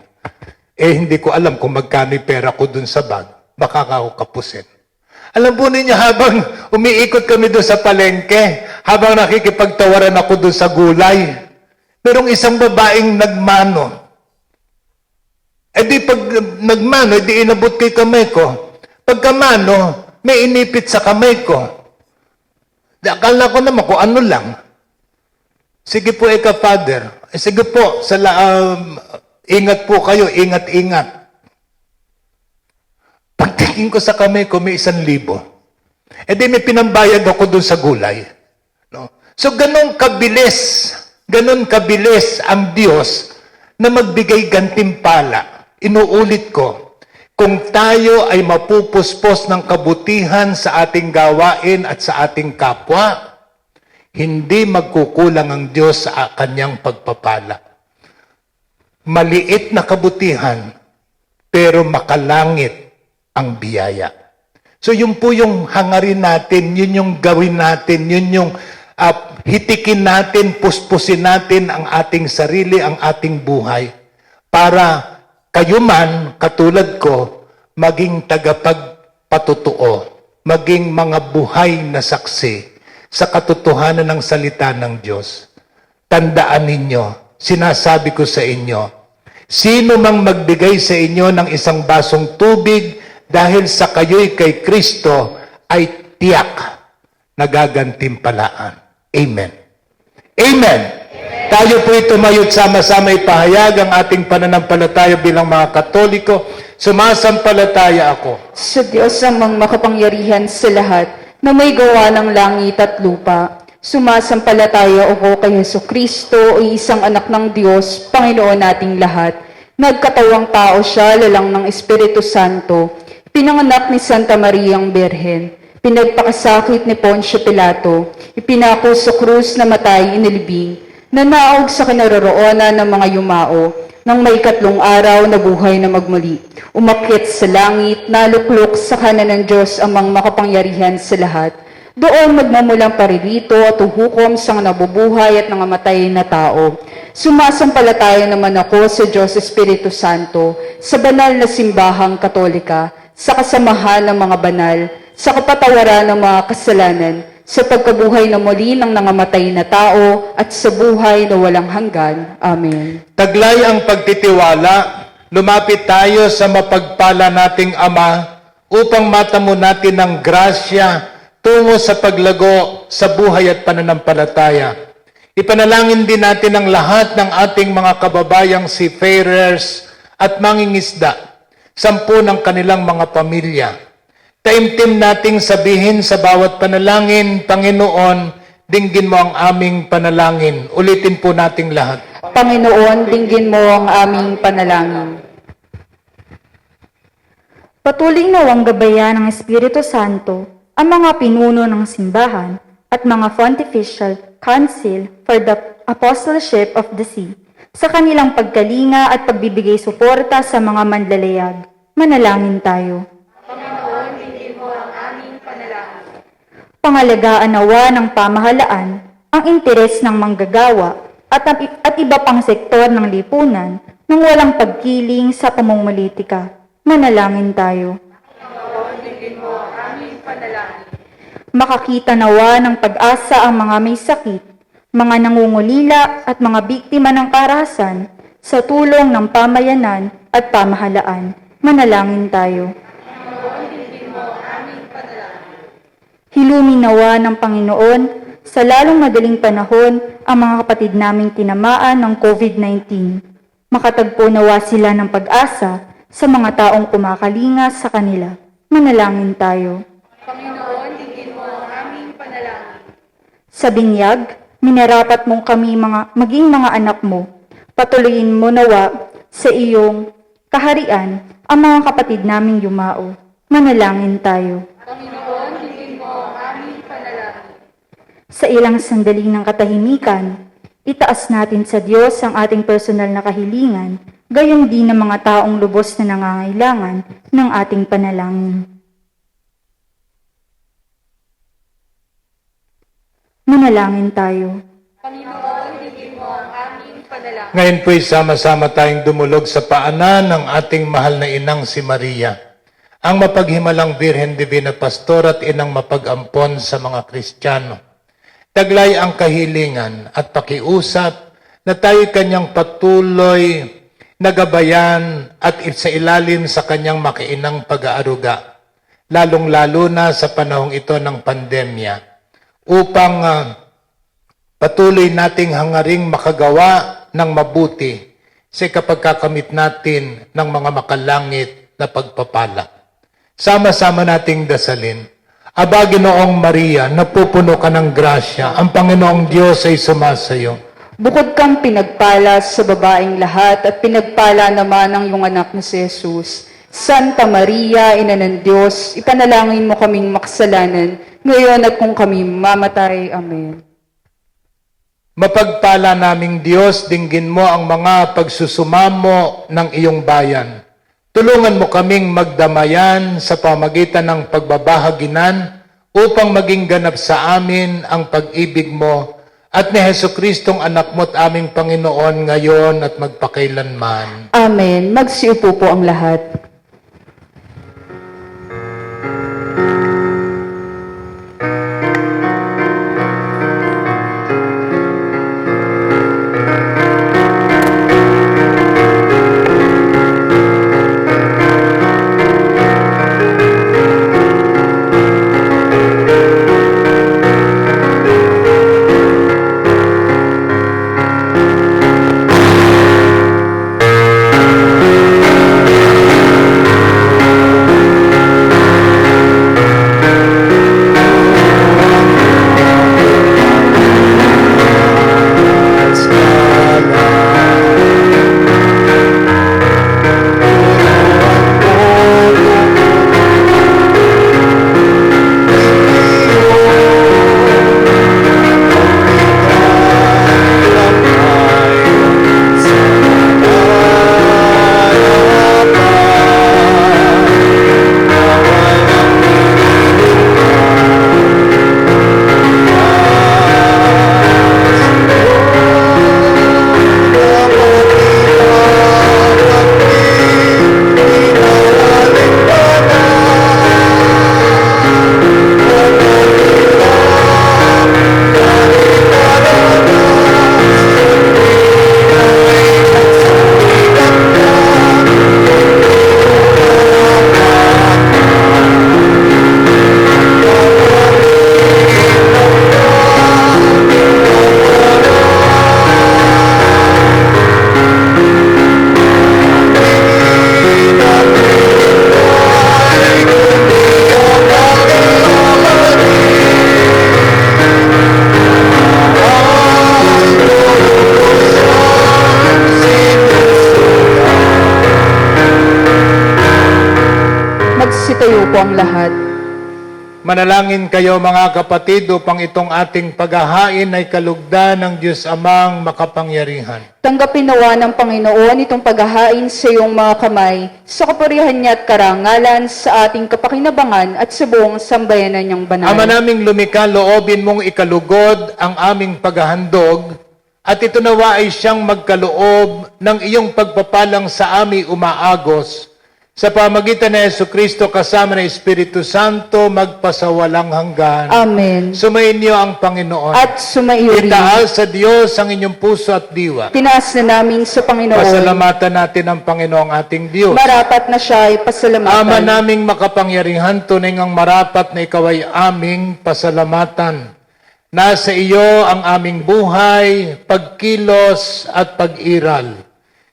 hindi ko alam kung magkano yung pera ko dun sa bag. Baka ako kapusin. Alam po ninyo, habang umiikot kami dun sa palengke, habang nakikipagtawaran ako dun sa gulay, merong isang babaeng nagmano. Di pag nagmano, di inabot kay kamay ko. Pagkamano, may inipit sa kamay ko. Akala ko naman kung ano lang. Sige po, Eka Father. Sige po, ingat po kayo, ingat-ingat. Pagtingin ko sa kamay ko, may 1,000. Eh di may pinambayad ako dun sa gulay. No? So ganun kabilis ang Diyos na magbigay gantimpala. Inuulit ko, kung tayo ay mapupuspos ng kabutihan sa ating gawain at sa ating kapwa, hindi magkukulang ang Diyos sa kanyang pagpapala. Maliit na kabutihan, pero makalangit ang biyaya. So yun po yung hangarin natin, yun yung gawin natin, yun yung hitikin natin, puspusin natin ang ating sarili, ang ating buhay, para kayo man, katulad ko, maging tagapagpatutuo, maging mga buhay na saksi sa katotohanan ng salita ng Diyos. Tandaan ninyo, sinasabi ko sa inyo, sino mang magbigay sa inyo ng 1 basong tubig dahil sa kayo'y kay Kristo ay tiyak na gagantimpalaan. Amen. Amen. Tayo po tumayot sama-sama ipahayag ang ating pananampalataya bilang mga Katoliko. Sumasampalataya ako Sa Diyos ang makapangyarihan sa lahat, na may gawa ng langit at lupa. Sumasampalataya ako kay Jesucristo, ay isang anak ng Diyos, Panginoon nating lahat. Nagkatawang tao siya, lalang ng Espiritu Santo. Pinanganak ni Santa Maria ang Birhen. Pinagpakasakit ni Poncio Pilato. Ipinako sa krus na matay inilibing. Nanaog sa kinaroroonan ng mga yumao. Nang may 3 araw na buhay na magmuli. Umakyat sa langit, naluklok sa kanan ng Diyos ang makapangyarihan sa lahat. Doon magmumulang paririto at uhukom sa nabubuhay at nangamatay na tao. Sumasampalataya naman ako sa Diyos Espiritu Santo, sa banal na simbahang katolika, sa kasamahan ng mga banal, sa kapatawaran ng mga kasalanan, sa pagkabuhay na muli ng nangamatay na tao at sa buhay na walang hanggan. Amen. taglay ang pagtitiwala, lumapit tayo sa mapagpala nating Ama upang matamo natin ng grasya tungo sa paglago sa buhay at pananampalataya. Ipanalangin din natin ang lahat ng ating mga kababayang seafarers at mangingisda, 10 ng kanilang mga pamilya. Taimtim nating sabihin sa bawat panalangin, Panginoon, dinggin mo ang aming panalangin. Ulitin po nating lahat. Panginoon, dinggin mo ang aming panalangin. Patuloy nawang gabayan ng Espiritu Santo ang mga pinuno ng simbahan at mga Pontifical Council for the Apostleship of the See sa kanilang pagkalinga at pagbibigay suporta sa mga manlalayag. Manalangin tayo. Pangalagaan nawa ng pamahalaan ang interes ng manggagawa at iba pang sektor ng lipunan nang walang pagkiling sa pamumulitika. Manalangin tayo. Makakita nawa ng pag-asa ang mga may sakit, mga nangungulila at mga biktima ng karahasan sa tulong ng pamayanan at pamahalaan. Manalangin tayo. Hilumin nawa ng Panginoon sa lalong madaling panahon ang mga kapatid naming tinamaan ng COVID-19. Makatagpo nawa sila ng pag-asa sa mga taong kumakalinga sa kanila. Manalangin tayo. Panginoon, dinggin mo ang aming panalangin. Sa binyag, minarapat mong kami maging mga anak mo. Patuloyin mo nawa sa iyong kaharian ang mga kapatid naming yumao. Manalangin tayo. Panginoon, dinggin mo ang aming panalangin. Sa ilang sandali ng katahimikan, itaas natin sa Diyos ang ating personal na kahilingan, gayon din ng mga taong lubos na nangangailangan ng ating panalangin. Manalangin tayo. Panginoon, dinggin mo ang aming panalangin. Ngayon po'y sama-sama tayong dumulog sa paanan ng ating mahal na inang si Maria, ang mapaghimalang Birhen Divina Pastor at inang mapag-ampon sa mga Kristiyano. Taglay ang kahilingan at pakiusap na tayo kanyang patuloy na gabayan at sa ilalim sa kanyang makiinang pag-aaruga, lalong-lalo na sa panahong ito ng pandemya, upang patuloy nating hangaring makagawa ng mabuti sa kapagkakamit natin ng mga makalangit na pagpapala. Sama-sama nating dasalin. Aba, Ginoong Maria, napupuno ka ng grasya, ang Panginoong Diyos ay sumasayo. Bukod kang pinagpala sa babaeng lahat at pinagpala naman ang iyong anak na si Jesus. Santa Maria, Ina ng Diyos, ipanalangin mo kaming makasalanan, ngayon at kung kami mamatay. Amen. Mapagpala naming Diyos, dinggin mo ang mga pagsusumamo ng iyong bayan. Tulungan mo kaming magdamayan sa pamagitan ng pagbabahaginan upang maging ganap sa amin ang pag-ibig mo at ni Jesucristong anak mo at aming Panginoon ngayon at magpakailanman. Amen. Magsiupo po ang lahat. Magsitayo po ang lahat. Manalangin kayo mga kapatid upang itong ating paghahain ay kalugdan ng Diyos Amang makapangyarihan. Tanggapin nawa ng Panginoon itong paghahain sa iyong mga kamay, sa kapurihan niya at karangalan, sa ating kapakinabangan at sa buong sambayanan niyang banal. Ama naming lumikha, loobin mong ikalugod ang aming paghahandog at ito nawa ay siyang magkaloob ng iyong pagpapalang sa aming umaagos sa pamagitan ni Jesucristo kasama ng Espiritu Santo magpasawalang hanggan. Amen. Sumayin niyo ang Panginoon. At sumaiyo rin. Itaas sa Diyos ang inyong puso at diwa. Tinaas na namin sa Panginoon. Pasalamatan natin ang Panginoong ating Diyos. Marapat na siya ay pasalamatan. Ama naming makapangyarihan, tunay ngang marapat na ikaw ay aming pasalamatan. Nasa iyo ang aming buhay, pagkilos at pag-iral.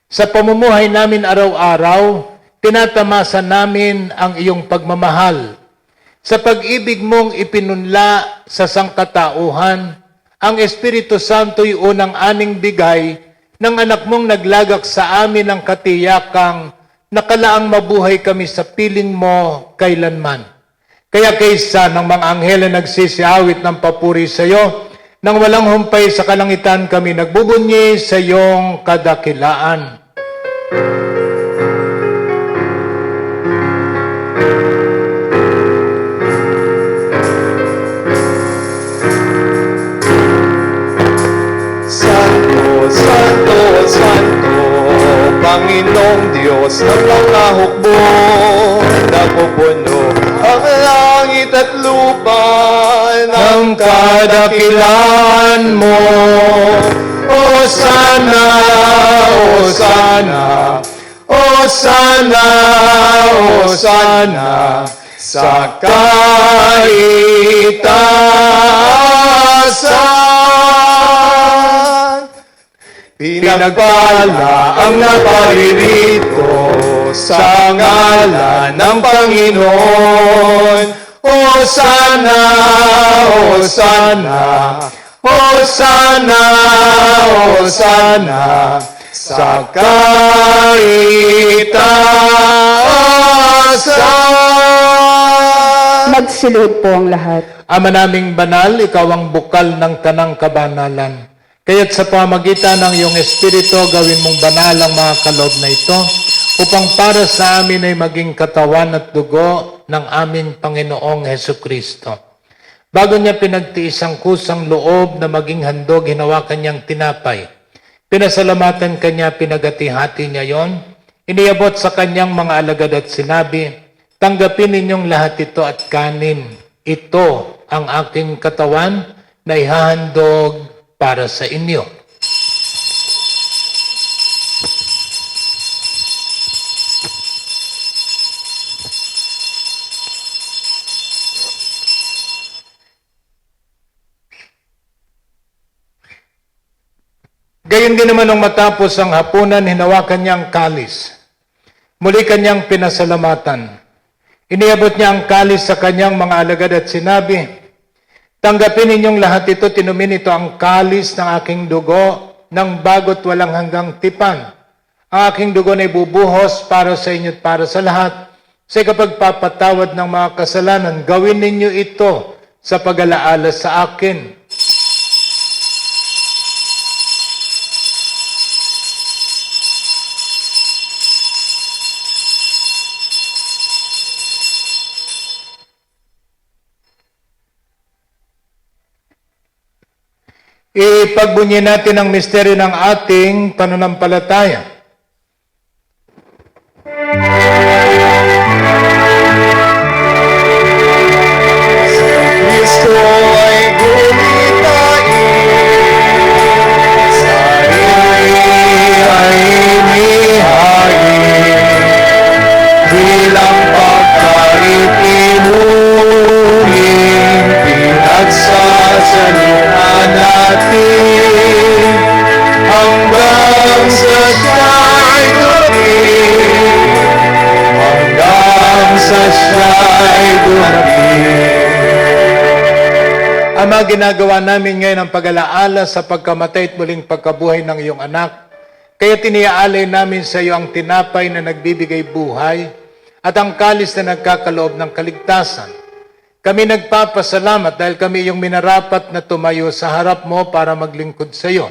Sa pamumuhay namin araw-araw, tinatamasa namin ang iyong pagmamahal. Sa pag-ibig mong ipinunla sa sangkatauhan, ang Espiritu Santo'y unang aning bigay ng anak mong naglagak sa amin ng katiyakang nakalaang mabuhay kami sa piling mo kailanman. Kaya kaysa ng mga anghel na nagsisiawit ng papuri sa iyo, nang walang humpay sa kalangitan kami nagbubunyi sa iyong kadakilaan. Santo, Santo, Santo, Panginoong Diyos ng mga hukbo, napupuno ang langit at lupa ng Kadakilaan mo, O sana, O sana, O sana, O sana, sa kaitaasan. katawasan. Pinagpala ang naparirito sa ngalan ng Panginoon. Hosana, Hosana, Hosana, Hosana sa kaitaasan. Magsilod po ang lahat. Ama naming banal, ikaw ang bukal ng tanang kabanalan. Kaya't sa pamagitan ng iyong Espiritu, gawin mong banal ang mga kaloob na ito, upang para sa amin ay maging katawan at dugo ng aming Panginoong Hesus Kristo. Bago niya pinagtiis ang kusang loob na maging handog, hinawakan niyang tinapay. Pinasalamatan kanya, pinagati-hati niya yon. Iniabot sa kanyang mga alagad at sinabi, tanggapin ninyong lahat ito at kanin. Ito ang aking katawan na ihahandog para sa inyo. Gayon din naman nung matapos ang hapunan, hinawakan niya ang kalis. Muli kanyang pinasalamatan. Iniabot niya ang kalis sa kanyang mga alagad at sinabi, tanggapin ninyong lahat ito, tinumin ito ang kalis ng aking dugo ng bago't walang hanggang tipan. Ang aking dugo na ibubuhos para sa inyo at para sa lahat. Sa kapagpapatawad ng mga kasalanan, gawin ninyo ito sa pag-alaala sa akin. Ipagbunyi natin ang misteryo ng ating pananampalataya. Kristo ay gumitain, sa ay inihain, bilang pagkaitinuhin, pinagsasaluhan natin, hanggang sa siya'y dumating, hanggang sa siya'y dumating. Ama, ginagawa namin ngayon ang pag-alaala sa pagkamatay at muling pagkabuhay ng iyong anak. Kaya tiniaalay namin sa iyo ang tinapay na nagbibigay buhay at ang kalis na nagkakaloob ng kaligtasan. Kami nagpapasalamat dahil kami iyong minarapat na tumayo sa harap mo para maglingkod sa iyo.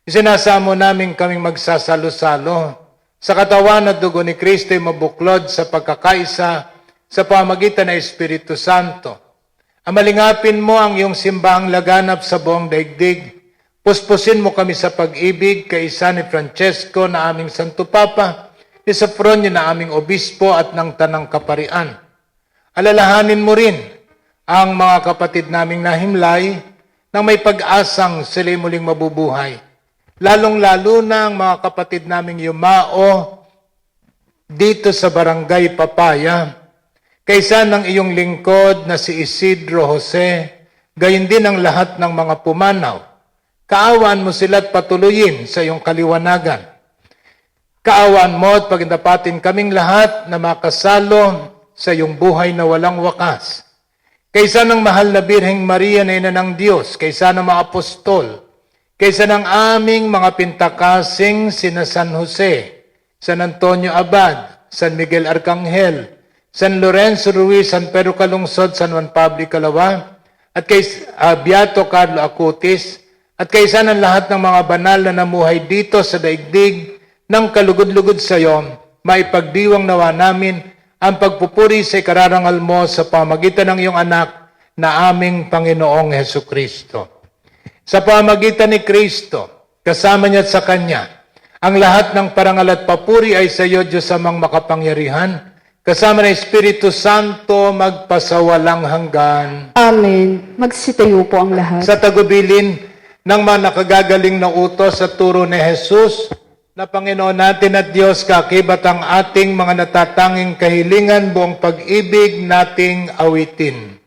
Isinasamo namin kaming magsasalo-salo sa katawan at dugo ni Kristo ay mabuklod sa pagkakaisa sa pamagitan ng Espiritu Santo. Amalingapin mo ang iyong simbahang laganap sa buong daigdig. Puspusin mo kami sa pag-ibig kay isa ni Francesco na aming Santo Papa, ni Sopronio na aming Obispo at ng Tanang Kaparian. Alalahanin mo rin ang mga kapatid naming nahimlay na may pag-asang sila'y muling mabubuhay. Lalong-lalo na ang mga kapatid naming yumao dito sa Barangay Papaya, kaysa ng iyong lingkod na si Isidro Jose, gayon din ang lahat ng mga pumanaw. Kaawaan mo sila at patuloyin sa iyong kaliwanagan. Kaawaan mo at pagindapatin kaming lahat na makasalo sa iyong buhay na walang wakas. Kaysa ng mahal na Birheng Maria na ina ng Diyos, kaysa ng mga apostol, kaysa ng aming mga pintakasing sina San Jose, San Antonio Abad, San Miguel Arcangel, San Lorenzo Ruiz, San Pedro Calungsod, San Juan Pablo Calawang, at kay Beato Carlo Acutis, at kaysa ng lahat ng mga banal na namuhay dito sa daigdig ng kalugod-lugod sa iyo, maipagdiwang nawa namin ang pagpupuri sa ikararangal mo sa pamagitan ng iyong anak na aming Panginoong Hesus Kristo. Sa pamagitan ni Kristo, kasama niya at sa Kanya, ang lahat ng parangal at papuri ay sa iyo, Diyos amang makapangyarihan, kasama ng Espiritu Santo, magpasawalang hanggan. Amen. Magsitayo po ang lahat. Sa tagubilin ng mga nakagagaling na utos sa turo ni Jesus, na Panginoon natin at Diyos, kakibat ang ating mga natatanging kahilingan, buong pag-ibig nating awitin.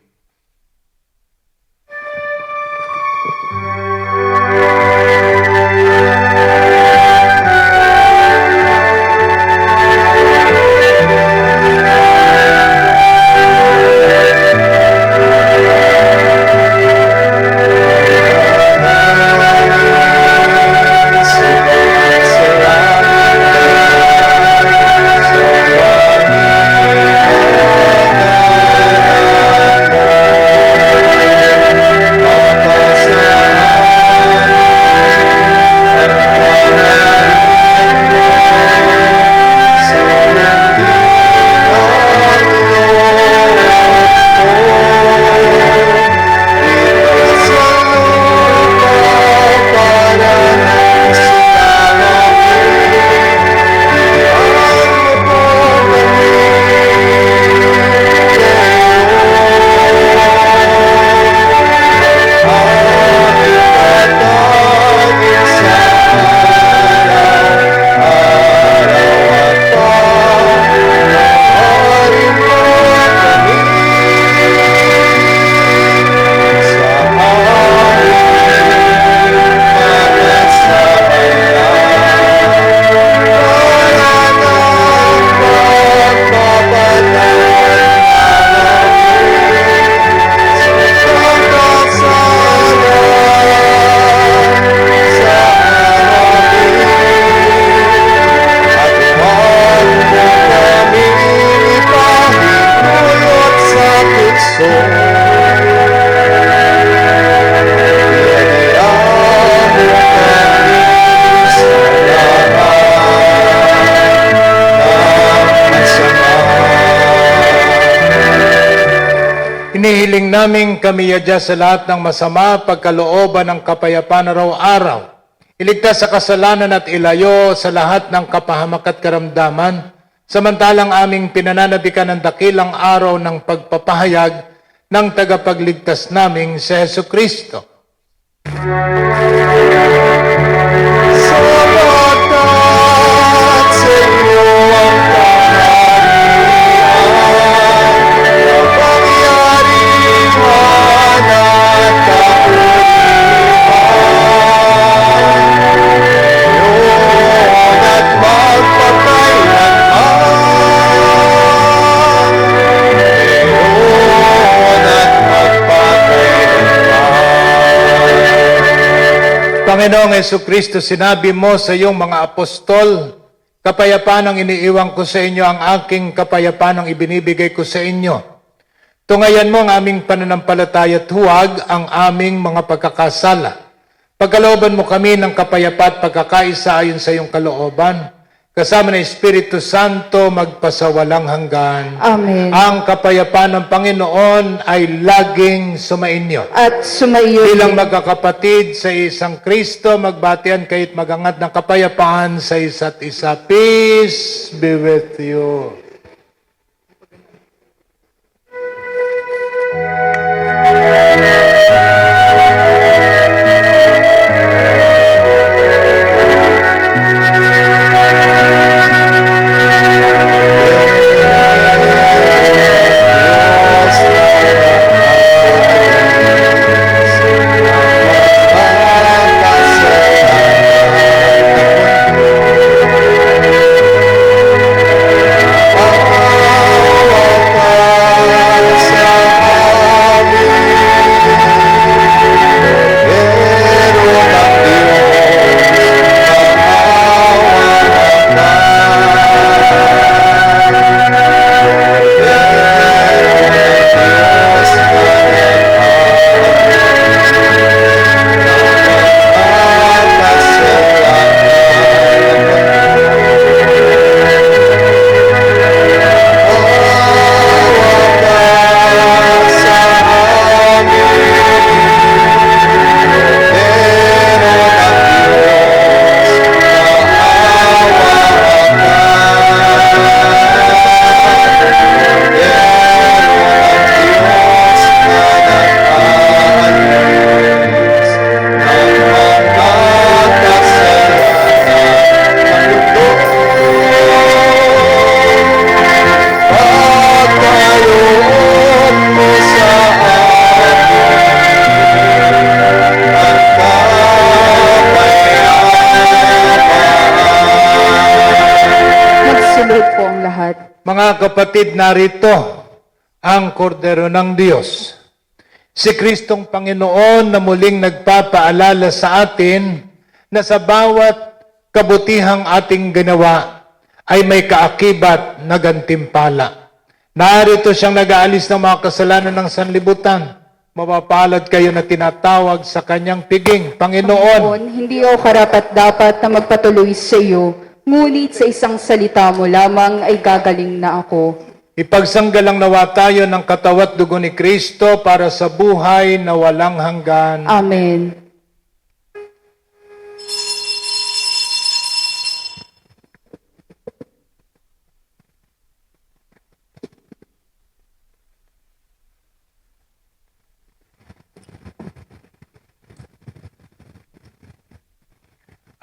Inihiling namin kami yadya sa lahat ng masama, pagkalooban ng kapayapaan araw-araw. Iligtas sa kasalanan at ilayo sa lahat ng kapahamak at karamdaman, samantalang aming pinananabikan ng dakilang araw ng pagpapahayag ng tagapagligtas naming si Hesu Kristo. Sapagkat sa iyo ang kapangyarihan at kapulihan, at magpakailanman, at magpakailanman. Panginoong Hesu Kristo, sinabi mo sa iyong mga apostol, kapayapaan ang iniiwan ko sa inyo, ang aking kapayapaan ang ibinibigay ko sa inyo. Tungayan mo ang aming pananampalataya at huwag ang aming mga pagkakasala. Pagkalooban mo kami ng kapayapa at pagkakaisa ayon sa iyong kalooban, kasama ng Espiritu Santo magpasawalang hanggan. Amen. Ang kapayapaan ng Panginoon ay laging sumainyo. At sumaiyo Bilang magkakapatid sa isang Kristo, magbatian kayo't magangat ng kapayapaan sa isa't isa. Peace be with you. Magsulod po ang lahat. Mga kapatid, narito ang kordero ng Diyos. Si Kristong Panginoon na muling nagpapaalala sa atin na sa bawat kabutihang ating ginawa ay may kaakibat na gantimpala. Narito siyang nag-aalis ng mga kasalanan ng sanlibutan. Mapapalad kayo na tinatawag sa kanyang piging, Panginoon. Panginoon, hindi ako karapat-dapat na magpatuloy sa iyo, ngunit sa isang salita mo lamang ay gagaling na ako. Ipagsanggalang nawa tayo ng katawat dugo ni Kristo para sa buhay na walang hanggan. Amen.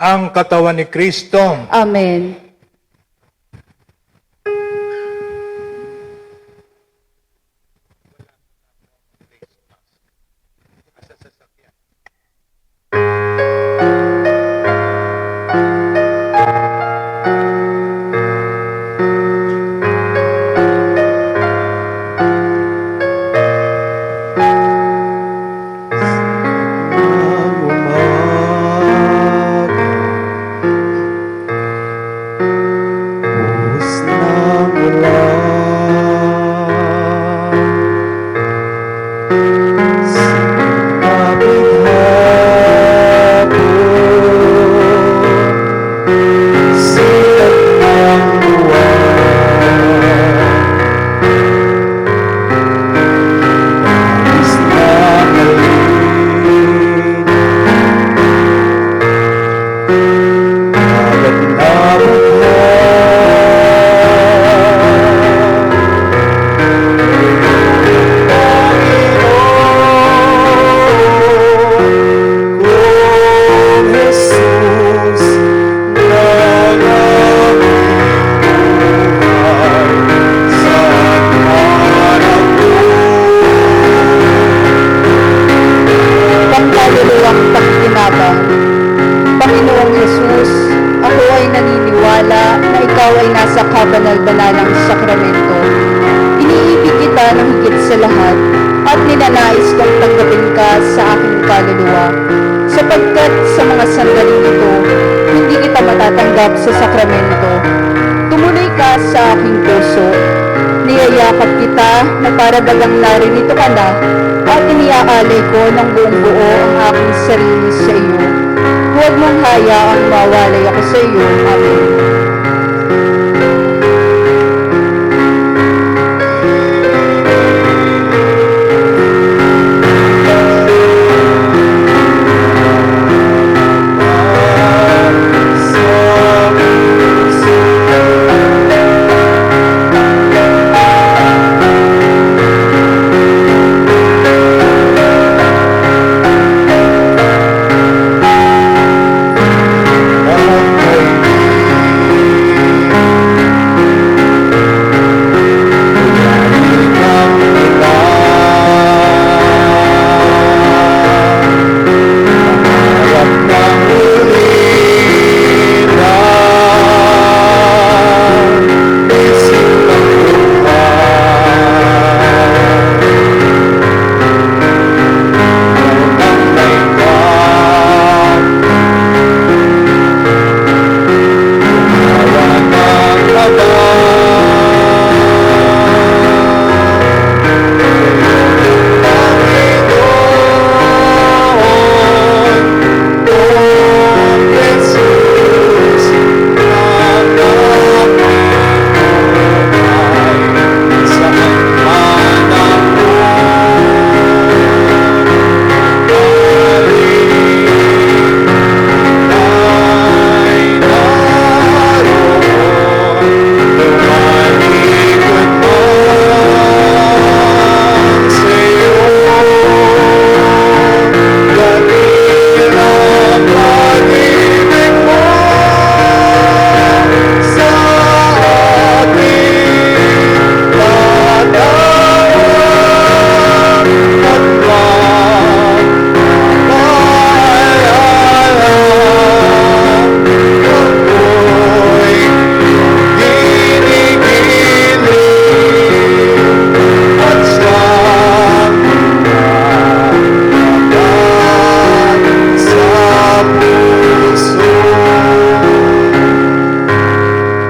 Ang katawan ni Kristo. Amen. sa lahat at ninanais kong tanggapin ka sa aking kaluluwa, sapagkat sa mga sandaling ito, hindi kita matatanggap sa sakramento. Tumuloy ka sa aking puso, niyayakap kita na para bagang narinito ka na at iniaalay ko ng buong buo ang aking sarili sa iyo. Huwag mong hayaang mawalay ako sa iyo. Amen.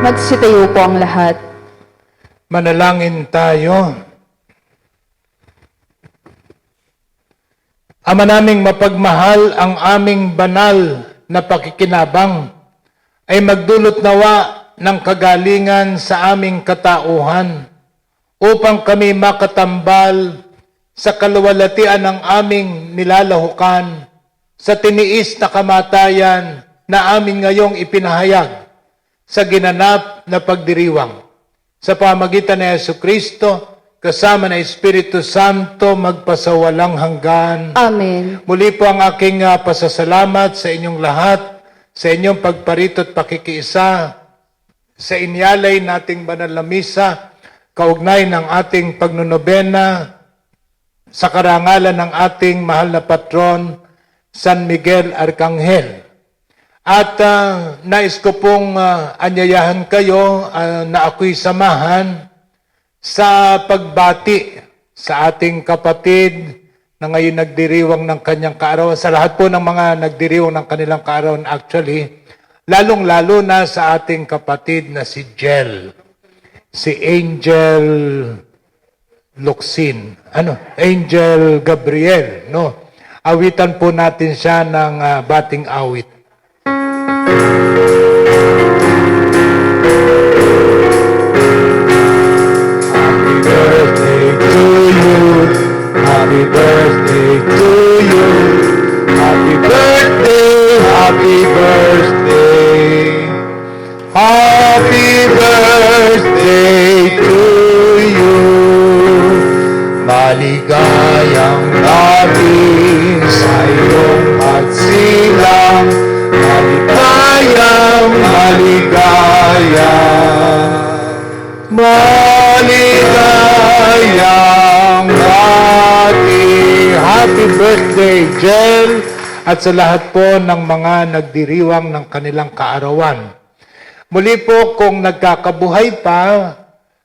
Magsitayo po ang lahat. Manalangin tayo. Ama naming mapagmahal, ang aming banal na pakikinabang ay magdulot nawa ng kagalingan sa aming katauhan upang kami makatambal sa kaluwalhatian ng aming nilalahukan sa tiniis na kamatayan na amin ngayong ipinahayag sa ginanap na pagdiriwang. Sa pamagitan ni Jesucristo, kasama ng Espiritu Santo, magpasawalang hanggan. Amen. Muli po ang aking pasasalamat sa inyong lahat, sa inyong pagparito at pakikiisa, sa inyalay nating banal na misa, kaugnay ng ating pagnonobena, sa karangalan ng ating mahal na patron, San Miguel Arcangel. At nais ko pong anyayahan kayo na ako'y samahan sa pagbati sa ating kapatid na ngayon nagdiriwang ng kanyang kaarawan. Sa lahat po ng mga nagdiriwang ng kanilang kaarawan actually, lalong-lalo na sa ating kapatid na si Jel, si Angel Luxin, Angel Gabriel, no? Awitan po natin siya ng bating awit. Happy birthday to you. Happy birthday to you. Happy birthday, happy birthday. Happy birthday to you. Maligayang gabi sa iyong pagsilang. Maligayang, maligayang happy birthday, Jel, at sa lahat po ng mga nagdiriwang ng kanilang kaarawan. Muli po, kung nagkakabuhay pa,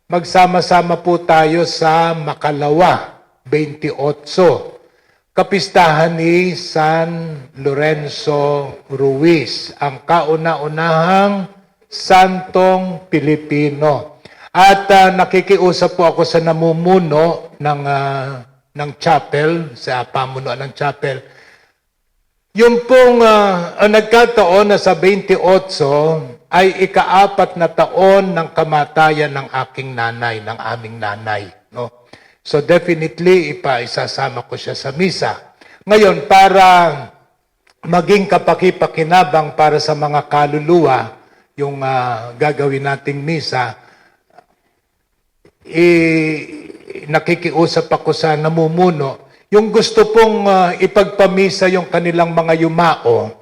magsama-sama po tayo sa Makalawa, 28, kapistahan ni San Lorenzo Ruiz, ang kauna-unahang santong Pilipino. At nakikiusap po ako sa namumuno ng chapel, sa pamunuan ng chapel. Yung pong nagkataon na sa 28 ay ika-4 na taon ng kamatayan ng aking nanay, ng aming nanay. No? So definitely, isasama ko siya sa misa. Ngayon, para maging kapaki-pakinabang para sa mga kaluluwa, yung gagawin nating misa, nakikiusap ako sa namumuno, yung gusto pong ipagpamisa yung kanilang mga yumao,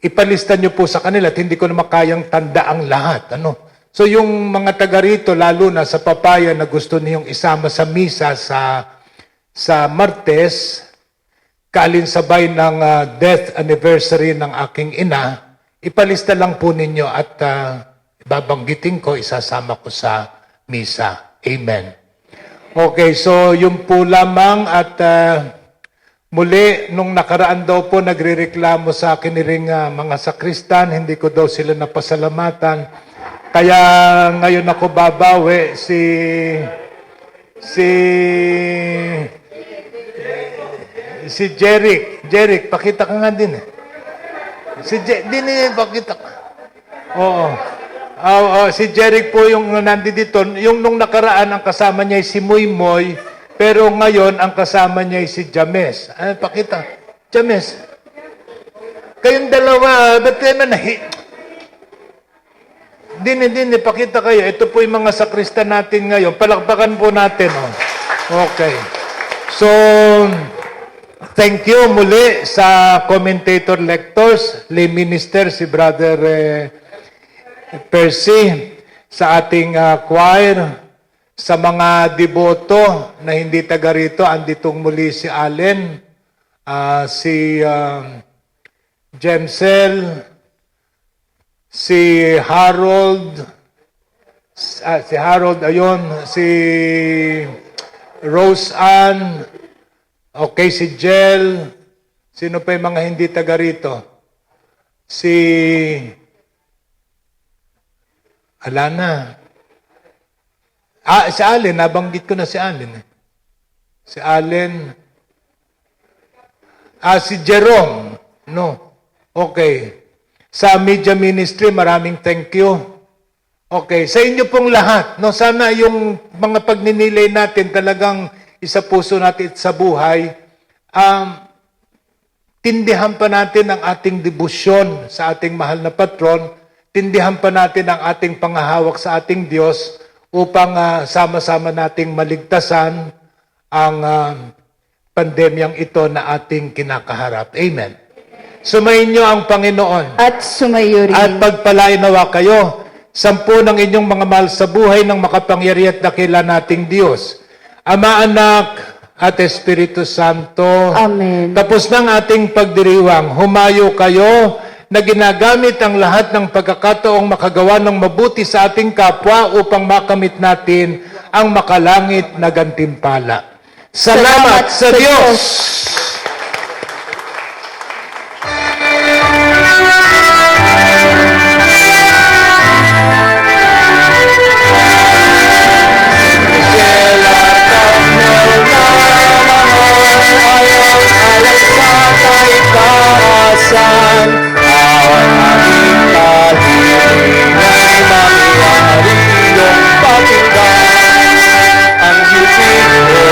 ipalista nyo po sa kanila at hindi ko na makayang tanda ang lahat. Ano? So yung mga taga rito, lalo na sa Papaya na gusto niyong isama sa misa sa Martes, kaalinsabay ng death anniversary ng aking ina, ipalista lang po ninyo at babanggitin ko, isasama ko sa misa. Amen. Okay, so yun po lamang at muli, nung nakaraan daw po, nagrereklamo sa akin ring mga sakristan, hindi ko daw sila napasalamatan. Kaya ngayon ako babawi, si Jeric. Jeric, pakita ka nga din eh. Pakita ka. Oo. Si Jeric po yung nandito. Yung nung nakaraan, ang kasama niya ay si Moy, pero ngayon, ang kasama niya ay si James. Pakita. James. Kayong dalawa, ba't kayo Dini, pakita kayo. Ito po yung mga sakristan natin ngayon. Palakpakan po natin. Oh. Okay. So, thank you muli sa commentator lectors, lay minister, si Brother Percy, sa ating choir, sa mga deboto na hindi taga rito, anditong muli si Allen, si Jemsel, si Harold, si Rose Ann, okay, si Jel, sino pa yung mga hindi taga rito? Alana. Si Allen, nabanggit ko na si Allen. Si Allen. Si Jerome. No. Okay. Sa media ministry, maraming thank you. Okay. Sa inyo pong lahat, no, sana yung mga pagninilay natin talagang isa puso natin sa buhay, tindihan pa natin ang ating debosyon sa ating mahal na patron, tindihan pa natin ang ating pangahawak sa ating Diyos upang sama-sama nating maligtasan ang pandemyang ito na ating kinakaharap. Amen. Sumayin niyo ang Panginoon. At sumayo rin. At pagpalain nawa kayo, 10 ng inyong mga mahal sa buhay ng makapangyarihan at dakila nating Diyos, Ama, Anak, at Espiritu Santo. Amen. Tapos ng ating pagdiriwang, humayo kayo na ginagamit ang lahat ng pagkakataong makagawa ng mabuti sa ating kapwa upang makamit natin ang makalangit na gantimpala. Salamat sa Diyos! Ang hibig ko,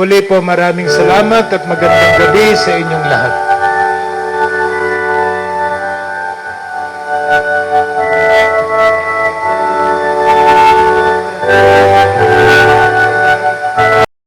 Muli po maraming salamat at magandang gabi sa inyong lahat.